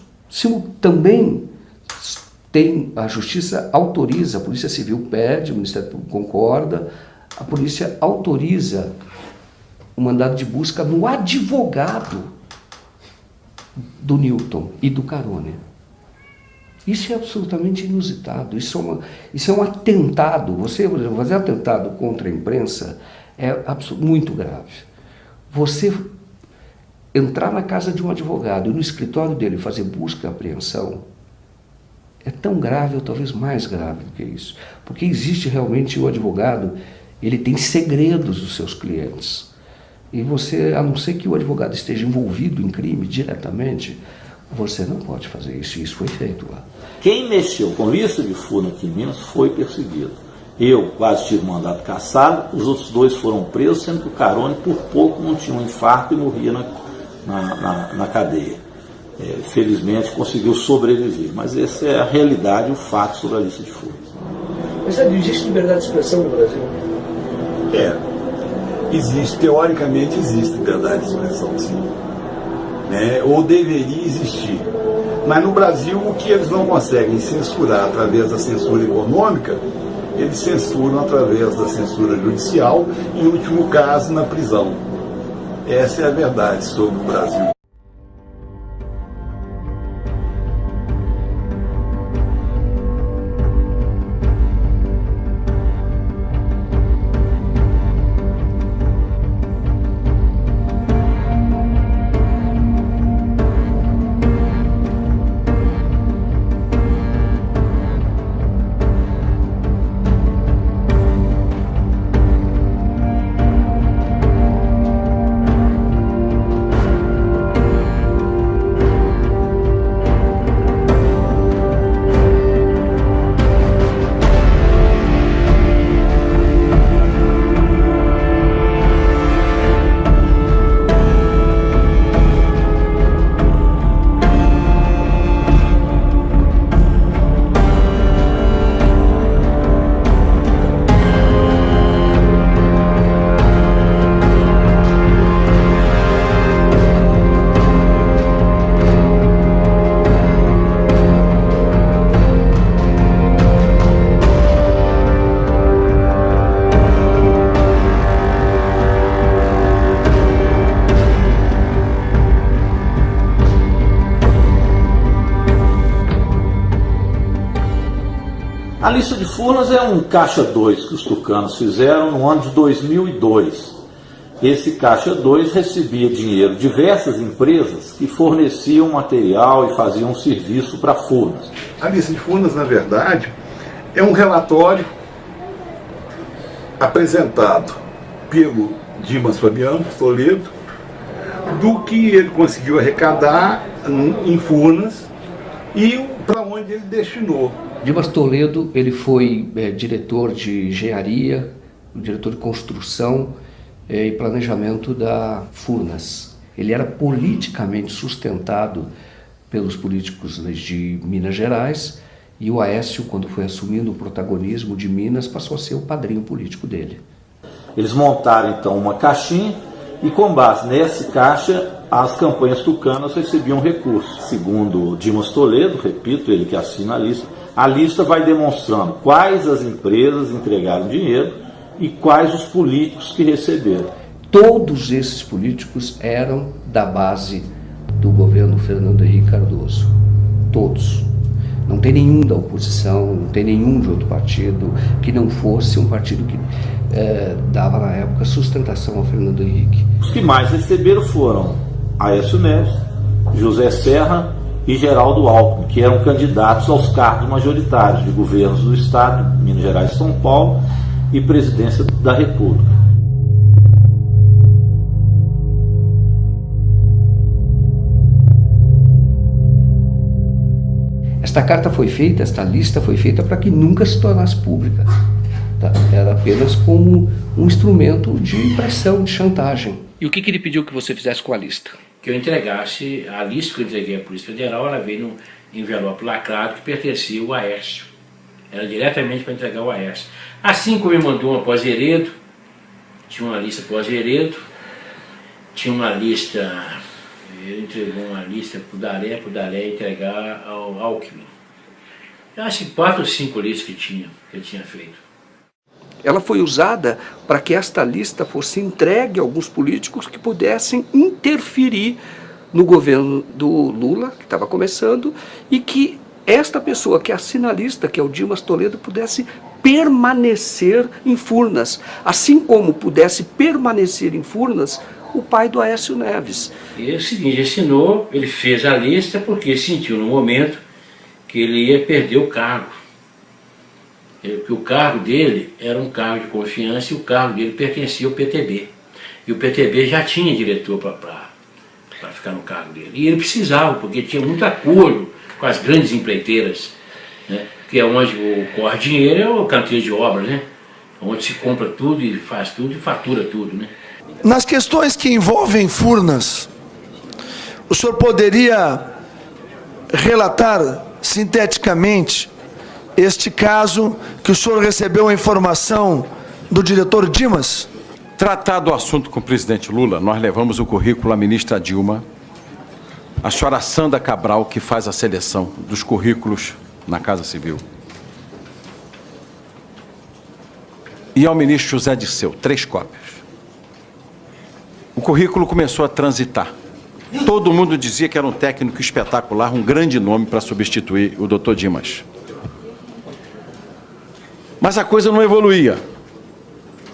também tem a Justiça autoriza, a Polícia Civil pede, o Ministério Público concorda, a polícia autoriza o mandado de busca no advogado do Newton e do Carone. Isso é absolutamente inusitado, isso é um atentado. Você fazer atentado contra a imprensa é muito grave. Você entrar na casa de um advogado e no escritório dele fazer busca e apreensão é tão grave ou talvez mais grave do que isso. Porque existe realmente o advogado, ele tem segredos dos seus clientes. E você, a não ser que o advogado esteja envolvido em crime diretamente, você não pode fazer isso. E isso foi feito lá. Quem mexeu com lista de Furnas aqui em Minas foi perseguido. Eu quase tive mandado caçado, os outros dois foram presos, sendo que o Carone por pouco não tinha um infarto e morria na cadeia. Felizmente conseguiu sobreviver, mas essa é a realidade, o fato sobre a lista de Furnas. Mas existe liberdade de expressão no Brasil? Existe, teoricamente existe liberdade de expressão, sim. Ou deveria existir. Mas no Brasil, o que eles não conseguem censurar através da censura econômica, eles censuram através da censura judicial, em último caso, na prisão. Essa é a verdade sobre o Brasil. A lista de Furnas é um caixa 2 que os tucanos fizeram no ano de 2002. Esse caixa 2 recebia dinheiro de diversas empresas que forneciam material e faziam serviço para Furnas. A lista de Furnas, na verdade, é um relatório apresentado pelo Dimas Fabiano Toledo do que ele conseguiu arrecadar em Furnas e para onde ele destinou. Dimas Toledo, ele foi diretor de engenharia, diretor de construção e planejamento da Furnas. Ele era politicamente sustentado pelos políticos de Minas Gerais e o Aécio, quando foi assumindo o protagonismo de Minas, passou a ser o padrinho político dele. Eles montaram então uma caixinha e com base nesse caixa as campanhas tucanas recebiam recursos. Segundo Dimas Toledo, repito, ele que assina a lista vai demonstrando quais as empresas entregaram dinheiro e quais os políticos que receberam. Todos esses políticos eram da base do governo Fernando Henrique Cardoso. Todos. Não tem nenhum da oposição, não tem nenhum de outro partido que não fosse um partido que dava na época sustentação ao Fernando Henrique. Os que mais receberam foram Aécio Neves, José Serra e Geraldo Alckmin, que eram candidatos aos cargos majoritários de governos do Estado, Minas Gerais e São Paulo, e presidência da República. Esta carta foi feita, esta lista foi feita para que nunca se tornasse pública. Tá? Era apenas como um instrumento de pressão, de chantagem. E o que ele pediu que você fizesse com a lista? Que eu entregasse, a lista que eu entreguei à Polícia Federal, ela veio num envelope lacrado que pertencia ao Aécio. Era diretamente para entregar ao Aécio. Assim como ele mandou uma pós-Heredo, tinha uma lista pós-Heredo, tinha uma lista, ele entregou uma lista para o Daré entregar ao Alckmin. Eu acho que 4 ou 5 listas que ele tinha feito. Ela foi usada para que esta lista fosse entregue a alguns políticos que pudessem interferir no governo do Lula, que estava começando, e que esta pessoa que assina a lista, que é o Dimas Toledo, pudesse permanecer em Furnas, assim como pudesse permanecer em Furnas o pai do Aécio Neves. E é o seguinte, assinou, ele fez a lista porque sentiu no momento que ele ia perder o cargo. Porque o cargo dele era um cargo de confiança e o cargo dele pertencia ao PTB. E o PTB já tinha diretor para ficar no cargo dele. E ele precisava, porque tinha muito acordo com as grandes empreiteiras, né? Que é onde corre dinheiro, é o canteiro de obras, né? Onde se compra tudo e faz tudo e fatura tudo, né? Nas questões que envolvem Furnas, o senhor poderia relatar sinteticamente este caso que o senhor recebeu a informação do diretor Dimas? Tratado o assunto com o presidente Lula, nós levamos o currículo à ministra Dilma, a senhora Sandra Cabral, que faz a seleção dos currículos na Casa Civil, e ao ministro José Dirceu, 3 cópias. O currículo começou a transitar. Todo mundo dizia que era um técnico espetacular, um grande nome para substituir o doutor Dimas. Mas a coisa não evoluía.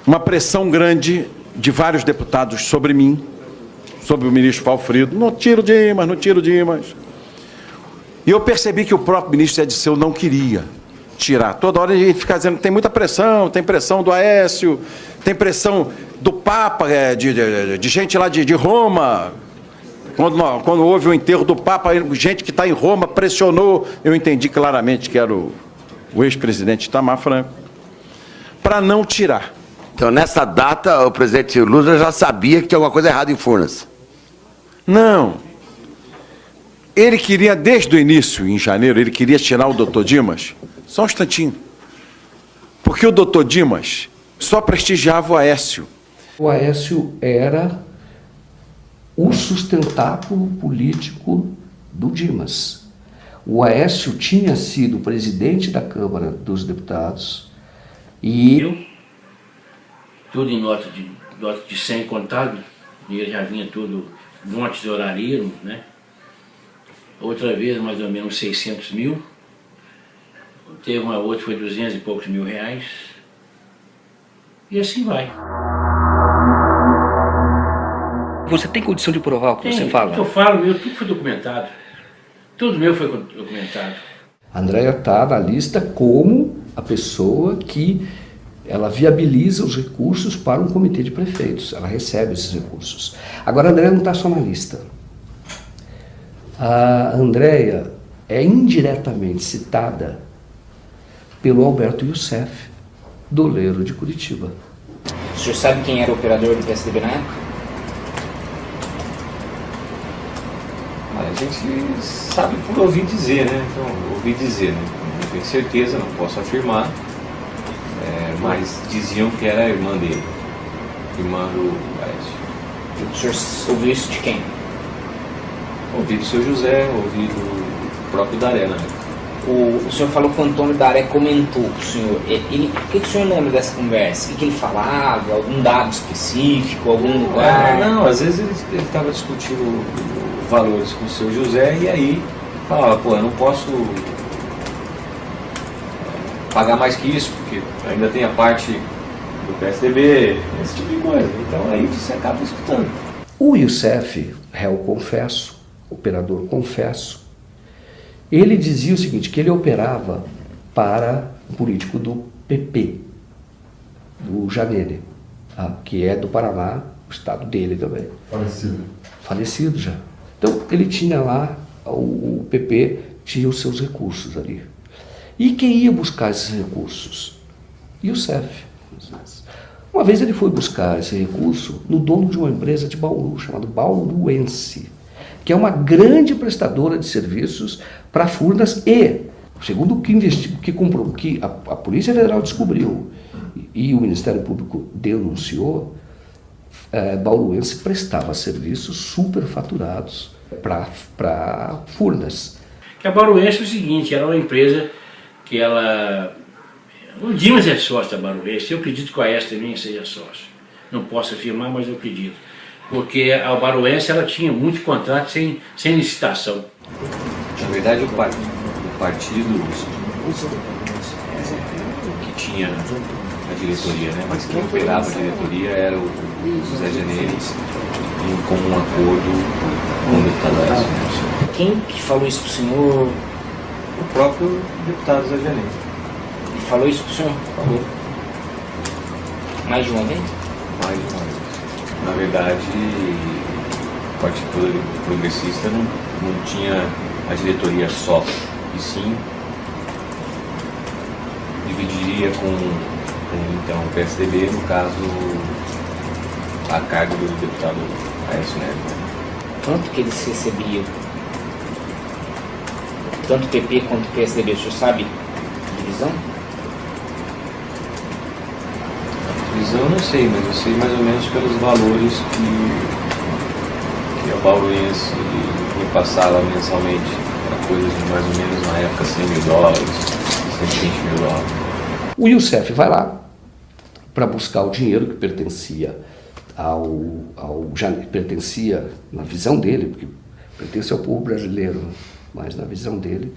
Uma pressão grande de vários deputados sobre mim, sobre o ministro Valfrido. Não tiro Dimas, não tiro Dimas. E eu percebi que o próprio ministro Zé Dirceu não queria tirar. Toda hora ele fica dizendo que tem muita pressão, tem pressão do Aécio, tem pressão do Papa, de gente lá de Roma. Quando houve o enterro do Papa, gente que está em Roma pressionou. Eu entendi claramente que era o ex-presidente Itamar Franco, para não tirar. Então, nessa data, o presidente Lula já sabia que tinha alguma coisa errada em Furnas? Não. Ele queria, desde o início, em janeiro, ele queria tirar o doutor Dimas, só um instantinho, porque o doutor Dimas só prestigiava o Aécio. O Aécio era o sustentáculo político do Dimas. O Aécio tinha sido presidente da Câmara dos Deputados e... Tudo em nota de 100 contado, dinheiro já vinha tudo de uma tesouraria, né? Outra vez mais ou menos 600 mil, teve uma outra que foi 200 e poucos mil reais. E assim vai. Você tem condição de provar o que você fala? O que eu falo, tudo foi documentado. Tudo meu foi documentado. A Andréia está na lista como a pessoa que ela viabiliza os recursos para um comitê de prefeitos. Ela recebe esses recursos. Agora, a Andréia não está só na lista. A Andréia é indiretamente citada pelo Alberto Youssef, doleiro de Curitiba. O senhor sabe quem era o operador do PSDB na época? A gente sabe por ouvir dizer, né? Então, ouvi dizer, né? Não tenho certeza, não posso afirmar, mas diziam que era a irmã dele, irmã do Aécio. O senhor ouviu isso de quem? Ouvi do seu José, ouvi do próprio Daré, né? O senhor falou que o Antônio Daré comentou com o senhor. O que o senhor lembra dessa conversa? O que ele falava? Algum dado específico? Algum lugar? Não, às vezes ele estava discutindo valores com o seu José e aí falava, pô, eu não posso pagar mais que isso, porque ainda tem a parte do PSDB, esse tipo de coisa. Então aí você acaba escutando. O Youssef, réu confesso, operador confesso, ele dizia o seguinte, que ele operava para um político do PP, do Janene, que é do Paraná, o estado dele também. Falecido. Falecido já. Então, ele tinha lá, o PP tinha os seus recursos ali. E quem ia buscar esses recursos? Youssef. Uma vez ele foi buscar esse recurso no dono de uma empresa de Bauru, chamada Bauruense, que é uma grande prestadora de serviços para Furnas e, segundo o que a Polícia Federal descobriu e o Ministério Público denunciou, Bauruense prestava serviços superfaturados para Furnas. Que a Bauruense é o seguinte, era uma empresa que ela... O Dimas é sócio da Bauruense, eu acredito que o Aécio também seja sócio. Não posso afirmar, mas eu acredito. Porque a Bauruense ela tinha muitos contratos sem licitação. Na verdade, o partido que tinha a diretoria, né? Mas quem operava a diretoria era o José Janeiro, em comum acordo com o deputado Aécio. Quem que falou isso pro senhor? O próprio deputado José Janeiro. Ele falou isso pro senhor? Falou. Mais de uma vez? Mais de uma vez. Na verdade, o Partido Progressista não tinha a diretoria só, e sim dividiria com então, o PSDB, no caso, a cargo do deputado Aécio Neves. Quanto que eles recebiam? Tanto o PP quanto o PSDB, o senhor sabe a divisão? Divisão eu não sei, mas eu sei mais ou menos pelos valores que a Bauruense me passava mensalmente. Era coisa de mais ou menos na época $100 mil, 120 mil dólares. O Youssef vai lá para buscar o dinheiro que pertencia pertencia na visão dele, porque pertence ao povo brasileiro, mas na visão dele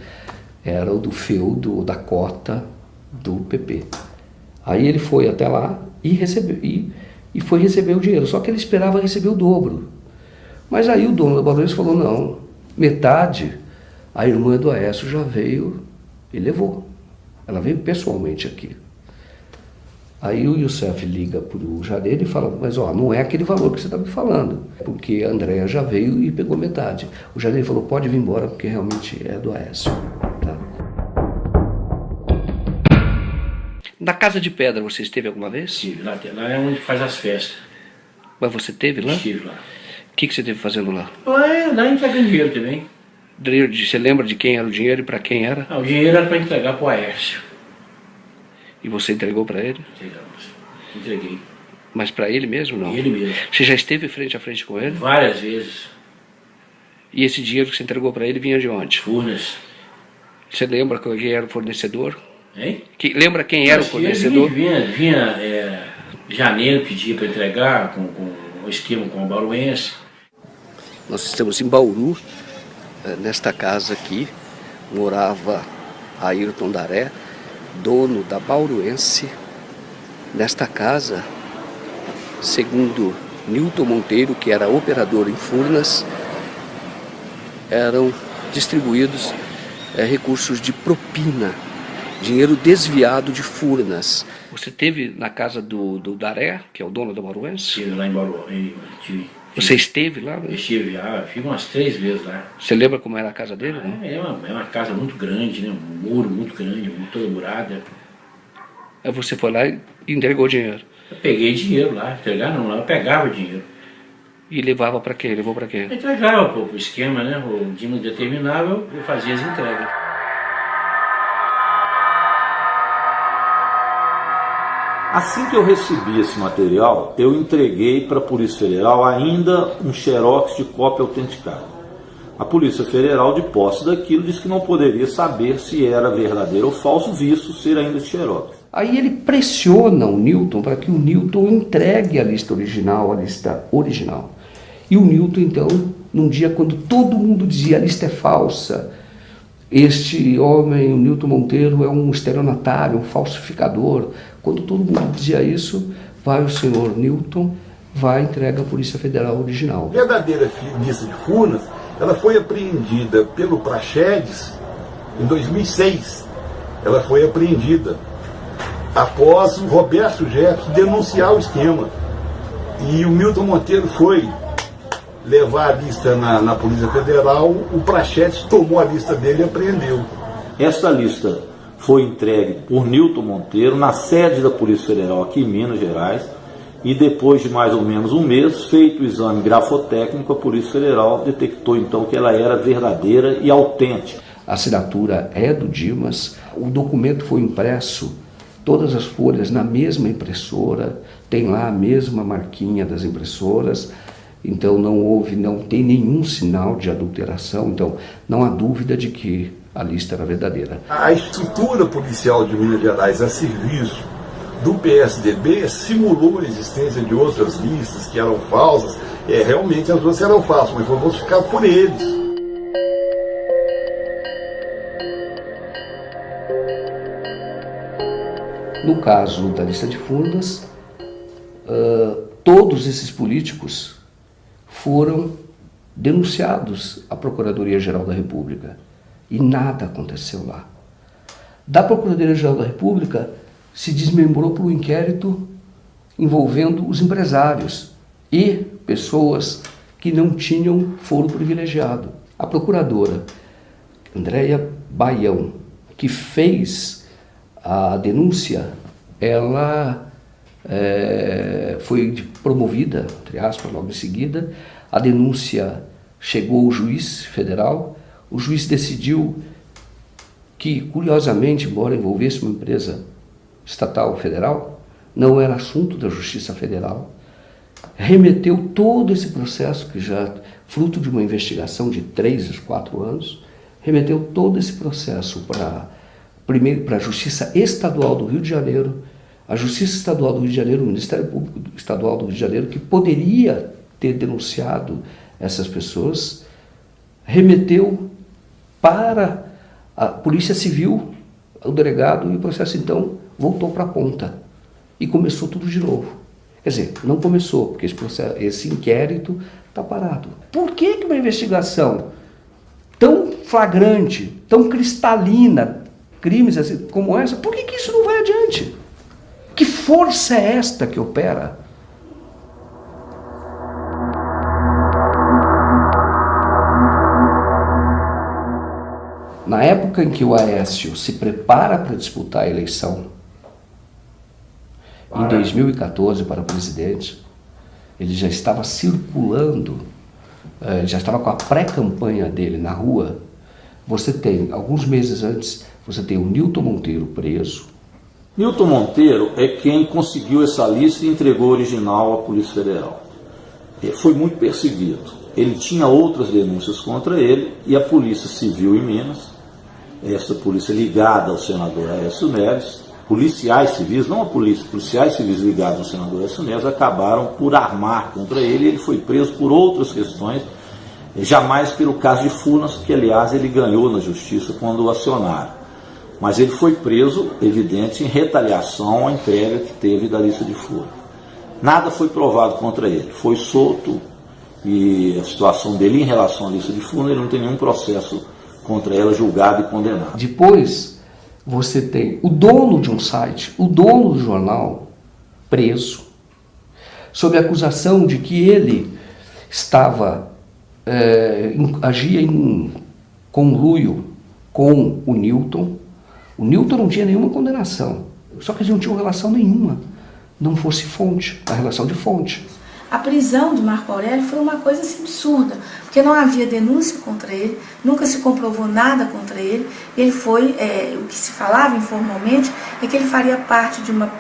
era o do feudo, da cota do PP. Aí ele foi até lá e recebeu, e foi receber o dinheiro, só que ele esperava receber o dobro. Mas aí o dono da Bauruense falou, não, metade, a irmã do Aécio já veio e levou. Ela veio pessoalmente aqui. Aí o Youssef liga para o Janeiro e fala, mas não é aquele valor que você está me falando, porque a Andréia já veio e pegou metade. O Janeiro falou, pode vir embora, porque realmente é do Aécio. Tá? Na Casa de Pedra você esteve alguma vez? Estive, lá é onde faz as festas. Mas você esteve lá? Estive lá. O que você esteve fazendo lá? Lá entregando dinheiro também. Você lembra de quem era o dinheiro e para quem era? O dinheiro era para entregar para o Aécio. E você entregou para ele? Entregamos. Entreguei. Mas para ele mesmo, não? Ele mesmo. Você já esteve frente a frente com ele? Várias vezes. E esse dinheiro que você entregou para ele vinha de onde? Furnas. Você lembra quem era o fornecedor? Hein? Lembra quem era o fornecedor? Vinha Janeiro pedia para entregar com o esquema com o Bauruense. Nós estamos em Bauru, nesta casa aqui, morava Ayrton Daré, dono da Bauruense, nesta casa, segundo Nilton Monteiro, que era operador em Furnas, eram distribuídos recursos de propina, dinheiro desviado de Furnas. Você esteve na casa do Daré, que é o dono da Bauruense? Estive lá em Bauruense. Você esteve lá? Eu estive lá, fiz umas 3 vezes lá. Você lembra como era a casa dele? É uma casa muito grande, né? Um muro muito grande, toda murada. Aí você foi lá e entregou dinheiro? Eu peguei dinheiro lá, entregar não, lá eu pegava dinheiro. E levava para quê? Levou para quê? Entregava pro esquema, né? O Dimas determinava, eu fazia as entregas. Assim que eu recebi esse material, eu entreguei para a Polícia Federal ainda um xerox de cópia autenticada. A Polícia Federal, de posse daquilo, disse que não poderia saber se era verdadeiro ou falso, visto ser ainda de xerox. Aí ele pressiona o Nilton para que o Nilton entregue a lista original. E o Nilton, então, num dia quando todo mundo dizia a lista é falsa, este homem, o Nilton Monteiro, é um estelionatário, um falsificador. Quando todo mundo dizia isso, vai o senhor Nilton, vai e entrega à Polícia Federal original. A verdadeira lista de Furnas, ela foi apreendida pelo Praxedes em 2006. Ela foi apreendida após o Roberto Jefferson denunciar o esquema. E o Nilton Monteiro foi levar a lista na Polícia Federal, o Praxedes tomou a lista dele e apreendeu. Esta lista foi entregue por Nilton Monteiro na sede da Polícia Federal aqui em Minas Gerais e depois de mais ou menos um mês, feito o exame grafotécnico, a Polícia Federal detectou então que ela era verdadeira e autêntica. A assinatura é do Dimas, o documento foi impresso, todas as folhas na mesma impressora, tem lá a mesma marquinha das impressoras, então não tem nenhum sinal de adulteração, então não há dúvida de que a lista era verdadeira. A estrutura policial de Minas Gerais a serviço do PSDB simulou a existência de outras listas que eram falsas, realmente as outras eram falsas, mas foi falsificado por eles. No caso da lista de Furnas, todos esses políticos foram denunciados à Procuradoria-Geral da República e nada aconteceu lá. Da Procuradoria-Geral da República se desmembrou por um inquérito envolvendo os empresários e pessoas que não tinham foro privilegiado. A procuradora Andréia Baião, que fez a denúncia, ela foi promovida, entre aspas, logo em seguida. A denúncia chegou ao juiz federal. O juiz decidiu que, curiosamente, embora envolvesse uma empresa estatal federal, não era assunto da Justiça Federal. Remeteu todo esse processo, que já fruto de uma investigação de 3 a 4 anos, remeteu todo esse processo primeiro para a Justiça Estadual do Rio de Janeiro, a Justiça Estadual do Rio de Janeiro, o Ministério Público Estadual do Rio de Janeiro, que poderia ter denunciado essas pessoas, remeteu para a Polícia Civil, o delegado, e o processo então voltou para a ponta e começou tudo de novo. Quer dizer, não começou, porque esse inquérito está parado. Por que uma investigação tão flagrante, tão cristalina, crimes assim, como essa, por que isso não vai adiante? Que força é esta que opera? Na época em que o Aécio se prepara para disputar a eleição, em 2014 para presidente, ele já estava circulando, já estava com a pré-campanha dele na rua. Você tem, alguns meses antes, você tem o Nilton Monteiro preso. Nilton Monteiro é quem conseguiu essa lista e entregou o original à Polícia Federal. Ele foi muito perseguido. Ele tinha outras denúncias contra ele e a Polícia Civil em Minas, essa polícia ligada ao senador Aécio Neves, policiais civis, não a polícia, policiais civis ligados ao senador Aécio Neves, acabaram por armar contra ele e ele foi preso por outras questões, jamais pelo caso de Furnas, que aliás ele ganhou na justiça quando o acionaram. Mas ele foi preso, evidente, em retaliação à entrega que teve da lista de Furnas. Nada foi provado contra ele, foi solto, e a situação dele em relação à lista de Furnas, ele não tem nenhum processo contra ela julgado e condenado. Depois, você tem o dono de um site, o dono do jornal, preso, sob a acusação de que ele agia em conluio com o Newton. O Newton não tinha nenhuma condenação, só que eles não tinham relação nenhuma, não fosse fonte, a relação de fonte. A prisão de Marco Aurélio foi uma coisa assim, absurda, porque não havia denúncia contra ele, nunca se comprovou nada contra ele. Ele foi, o que se falava informalmente, é que ele faria parte de uma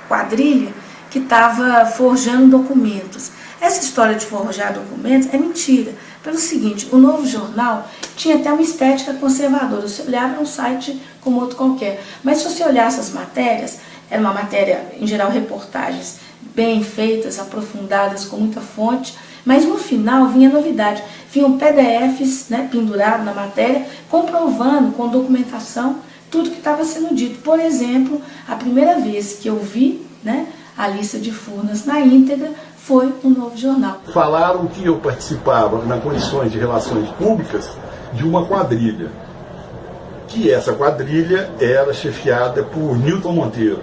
quadrilha que estava forjando documentos. Essa história de forjar documentos é mentira, pelo seguinte: o Novo Jornal tinha até uma estética conservadora, você olhava um site como outro qualquer, mas se você olhasse as matérias, era uma matéria, em geral, reportagens bem feitas, aprofundadas, com muita fonte, mas no final vinha novidade, vinham PDFs, né, pendurados na matéria, comprovando com documentação tudo que estava sendo dito. Por exemplo, a primeira vez que eu vi, né, a lista de Furnas na íntegra foi no Novo Jornal. Falaram que eu participava, nas condições de relações públicas, de uma quadrilha, que essa quadrilha era chefiada por Newton Monteiro.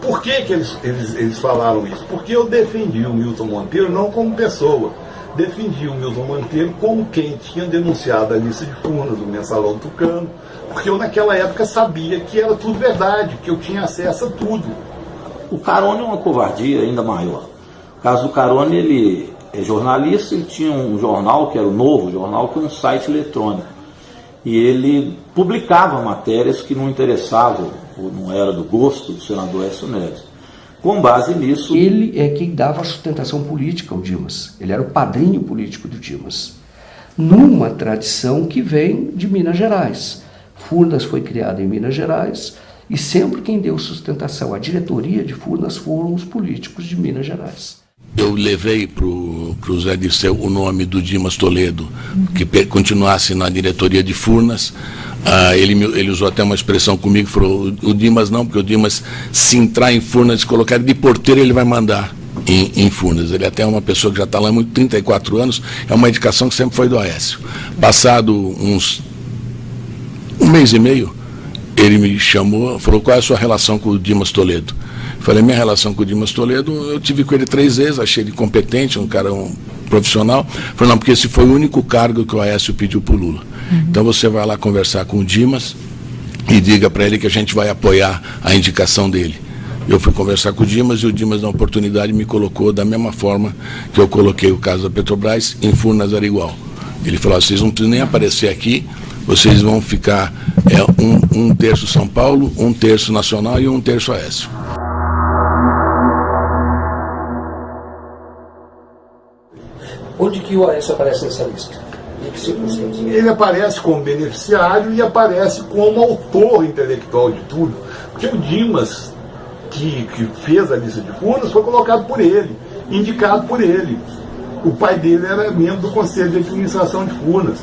Por que eles falaram isso? Porque eu defendi o Newton Monteiro não como pessoa, defendi o Newton Monteiro como quem tinha denunciado a lista de Furnas, o Mensalão Tucano, porque eu naquela época sabia que era tudo verdade, que eu tinha acesso a tudo. O Carone é uma covardia ainda maior. O caso do Carone, ele é jornalista, ele tinha um jornal, que era o Novo Jornal, que é um site eletrônico. E ele publicava matérias que não interessavam, ou não era do gosto do senador Aécio Neves. Com base nisso... Ele é quem dava a sustentação política ao Dimas. Ele era o padrinho político do Dimas. Numa tradição que vem de Minas Gerais. Furnas foi criada em Minas Gerais e sempre quem deu sustentação à diretoria de Furnas foram os políticos de Minas Gerais. Eu levei para o Zé Dirceu o nome do Dimas Toledo, que continuasse na diretoria de Furnas. Ele usou até uma expressão comigo, falou: o Dimas não, porque o Dimas, se entrar em Furnas e colocar ele de porteiro, ele vai mandar em Furnas. Ele até é uma pessoa que já está lá há 34 anos, é uma indicação que sempre foi do Aécio. Passado um mês e meio, ele me chamou, falou: qual é a sua relação com o Dimas Toledo? Falei: minha relação com o Dimas Toledo, eu tive com ele 3 vezes, achei ele competente, um cara profissional. Falei: não, porque esse foi o único cargo que o Aécio pediu para o Lula. Então você vai lá conversar com o Dimas e diga para ele que a gente vai apoiar a indicação dele. Eu fui conversar com o Dimas e o Dimas, na oportunidade, me colocou da mesma forma que eu coloquei o caso da Petrobras, em Furnas era igual. Ele falou: vocês não precisam nem aparecer aqui, vocês vão ficar um terço São Paulo, 1/3 Nacional e 1/3 Aécio. Onde que o Aécio aparece nessa lista? Em que circunstâncias? Ele aparece como beneficiário e aparece como autor intelectual de tudo. Porque o Dimas, que fez a lista de Furnas, foi colocado por ele, indicado por ele. O pai dele era membro do Conselho de Administração de Furnas.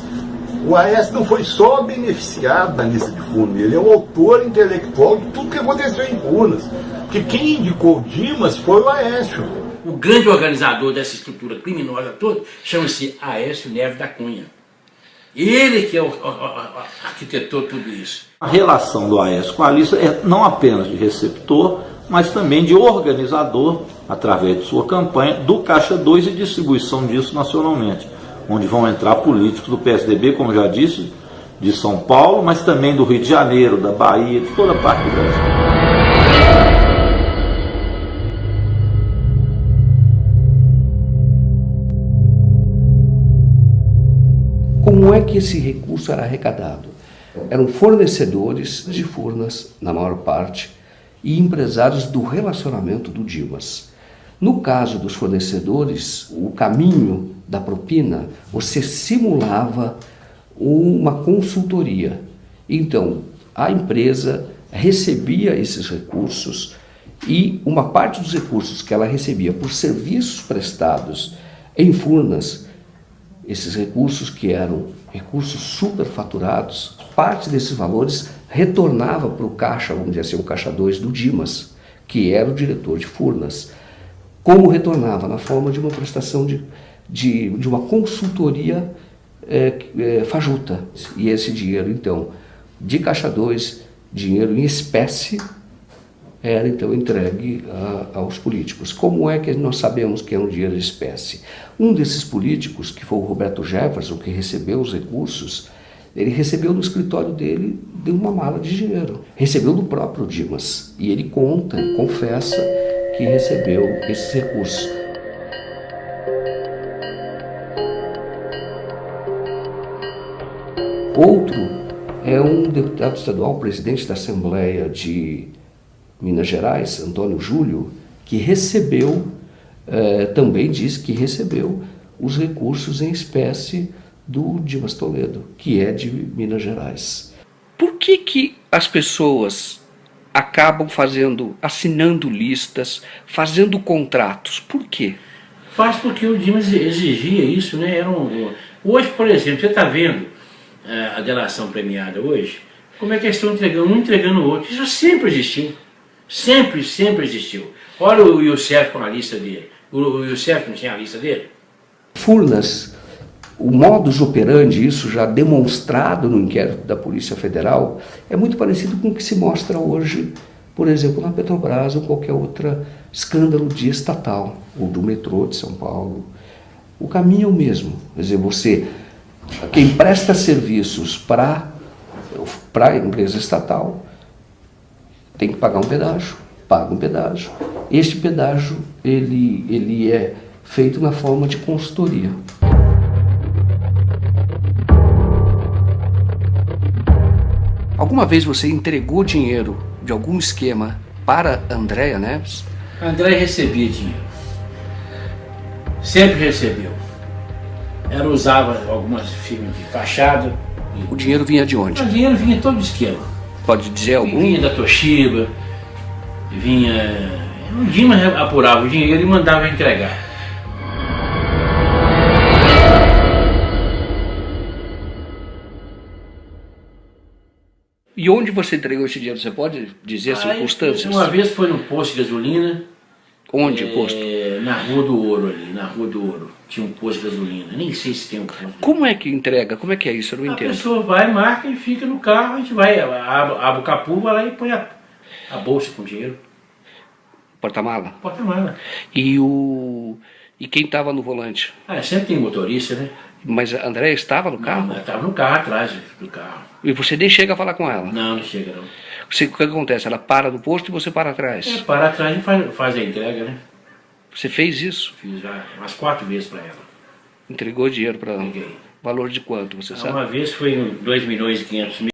O Aécio não foi só beneficiado na lista de Furnas, ele é o autor intelectual de tudo que aconteceu em Furnas. Porque quem indicou o Dimas foi o Aécio. O grande organizador dessa estrutura criminosa toda chama-se Aécio Neves da Cunha. Ele que arquitetou tudo isso. A relação do Aécio com a lista é não apenas de receptor, mas também de organizador, através de sua campanha, do Caixa 2 e distribuição disso nacionalmente, onde vão entrar políticos do PSDB, como já disse, de São Paulo, mas também do Rio de Janeiro, da Bahia, de toda parte do Brasil. Como é que esse recurso era arrecadado? Eram fornecedores de Furnas, na maior parte, e empresários do relacionamento do Dimas. No caso dos fornecedores, o caminho da propina, você simulava uma consultoria. Então, a empresa recebia esses recursos e uma parte dos recursos que ela recebia por serviços prestados em Furnas, esses recursos que eram recursos superfaturados, parte desses valores retornava para o caixa, vamos dizer assim, o caixa 2 do Dimas, que era o diretor de Furnas. Como retornava? Na forma de uma prestação de uma consultoria fajuta. E esse dinheiro, então, de caixa 2, dinheiro em espécie, era então entregue aos políticos. Como é que nós sabemos que é um dinheiro de espécie? Um desses políticos, que foi o Roberto Jefferson, que recebeu os recursos, ele recebeu no escritório dele de uma mala de dinheiro. Recebeu do próprio Dimas. E ele conta, ele confessa que recebeu esses recursos. Outro é um deputado estadual, presidente da Assembleia de Minas Gerais, Antônio Júlio, que recebeu, também diz que recebeu os recursos em espécie do Dimas Toledo, que é de Minas Gerais. Por que as pessoas acabam assinando listas, fazendo contratos? Por quê? Faz porque o Dimas exigia isso, né? Hoje, por exemplo, você está vendo a delação premiada hoje, como é que eles estão entregando um entregando o outro. Isso sempre existiu. Sempre existiu. Olha o Youssef com a lista dele. O Youssef não tinha a lista dele? Furnas, o modus operandi, isso já demonstrado no inquérito da Polícia Federal, é muito parecido com o que se mostra hoje, por exemplo, na Petrobras ou qualquer outro escândalo de estatal, ou do metrô de São Paulo. O caminho é o mesmo. Quer dizer, quem presta serviços para a empresa estatal tem que pagar um pedágio, paga um pedágio. Este pedágio ele é feito na forma de consultoria. Alguma vez você entregou dinheiro de algum esquema para Andréa Neves? A Andréa recebia dinheiro. Sempre recebeu. Ela usava algumas firmas de fachada. O dinheiro vinha de onde? O dinheiro vinha todo do esquema. Pode dizer algum? Vinha da Toshiba, vinha... O Dimas apurava o dinheiro e mandava entregar. E onde você entregou esse dinheiro? Você pode dizer as circunstâncias? Uma vez foi num posto de gasolina. Onde o posto? Na Rua do Ouro ali, na Rua do Ouro. Tinha um posto de gasolina, nem sei se tem um posto. Como é que entrega? Como é que é isso? Eu não entendo. A pessoa vai, marca e fica no carro, a gente vai, abre o capô, vai lá e põe a bolsa com dinheiro. Porta-mala? Porta-mala. E quem estava no volante? Sempre tem motorista, né? Mas a Andréa estava no carro? Não, ela estava no carro, atrás do carro. E você nem chega a falar com ela? Não chega não. O que acontece? Ela para no posto e você para atrás? Para atrás e faz a entrega, né? Você fez isso? Fiz já umas 4 vezes para ela. Entregou dinheiro para ela? Peguei. Valor de quanto, você sabe? Uma vez foi 2.500.000.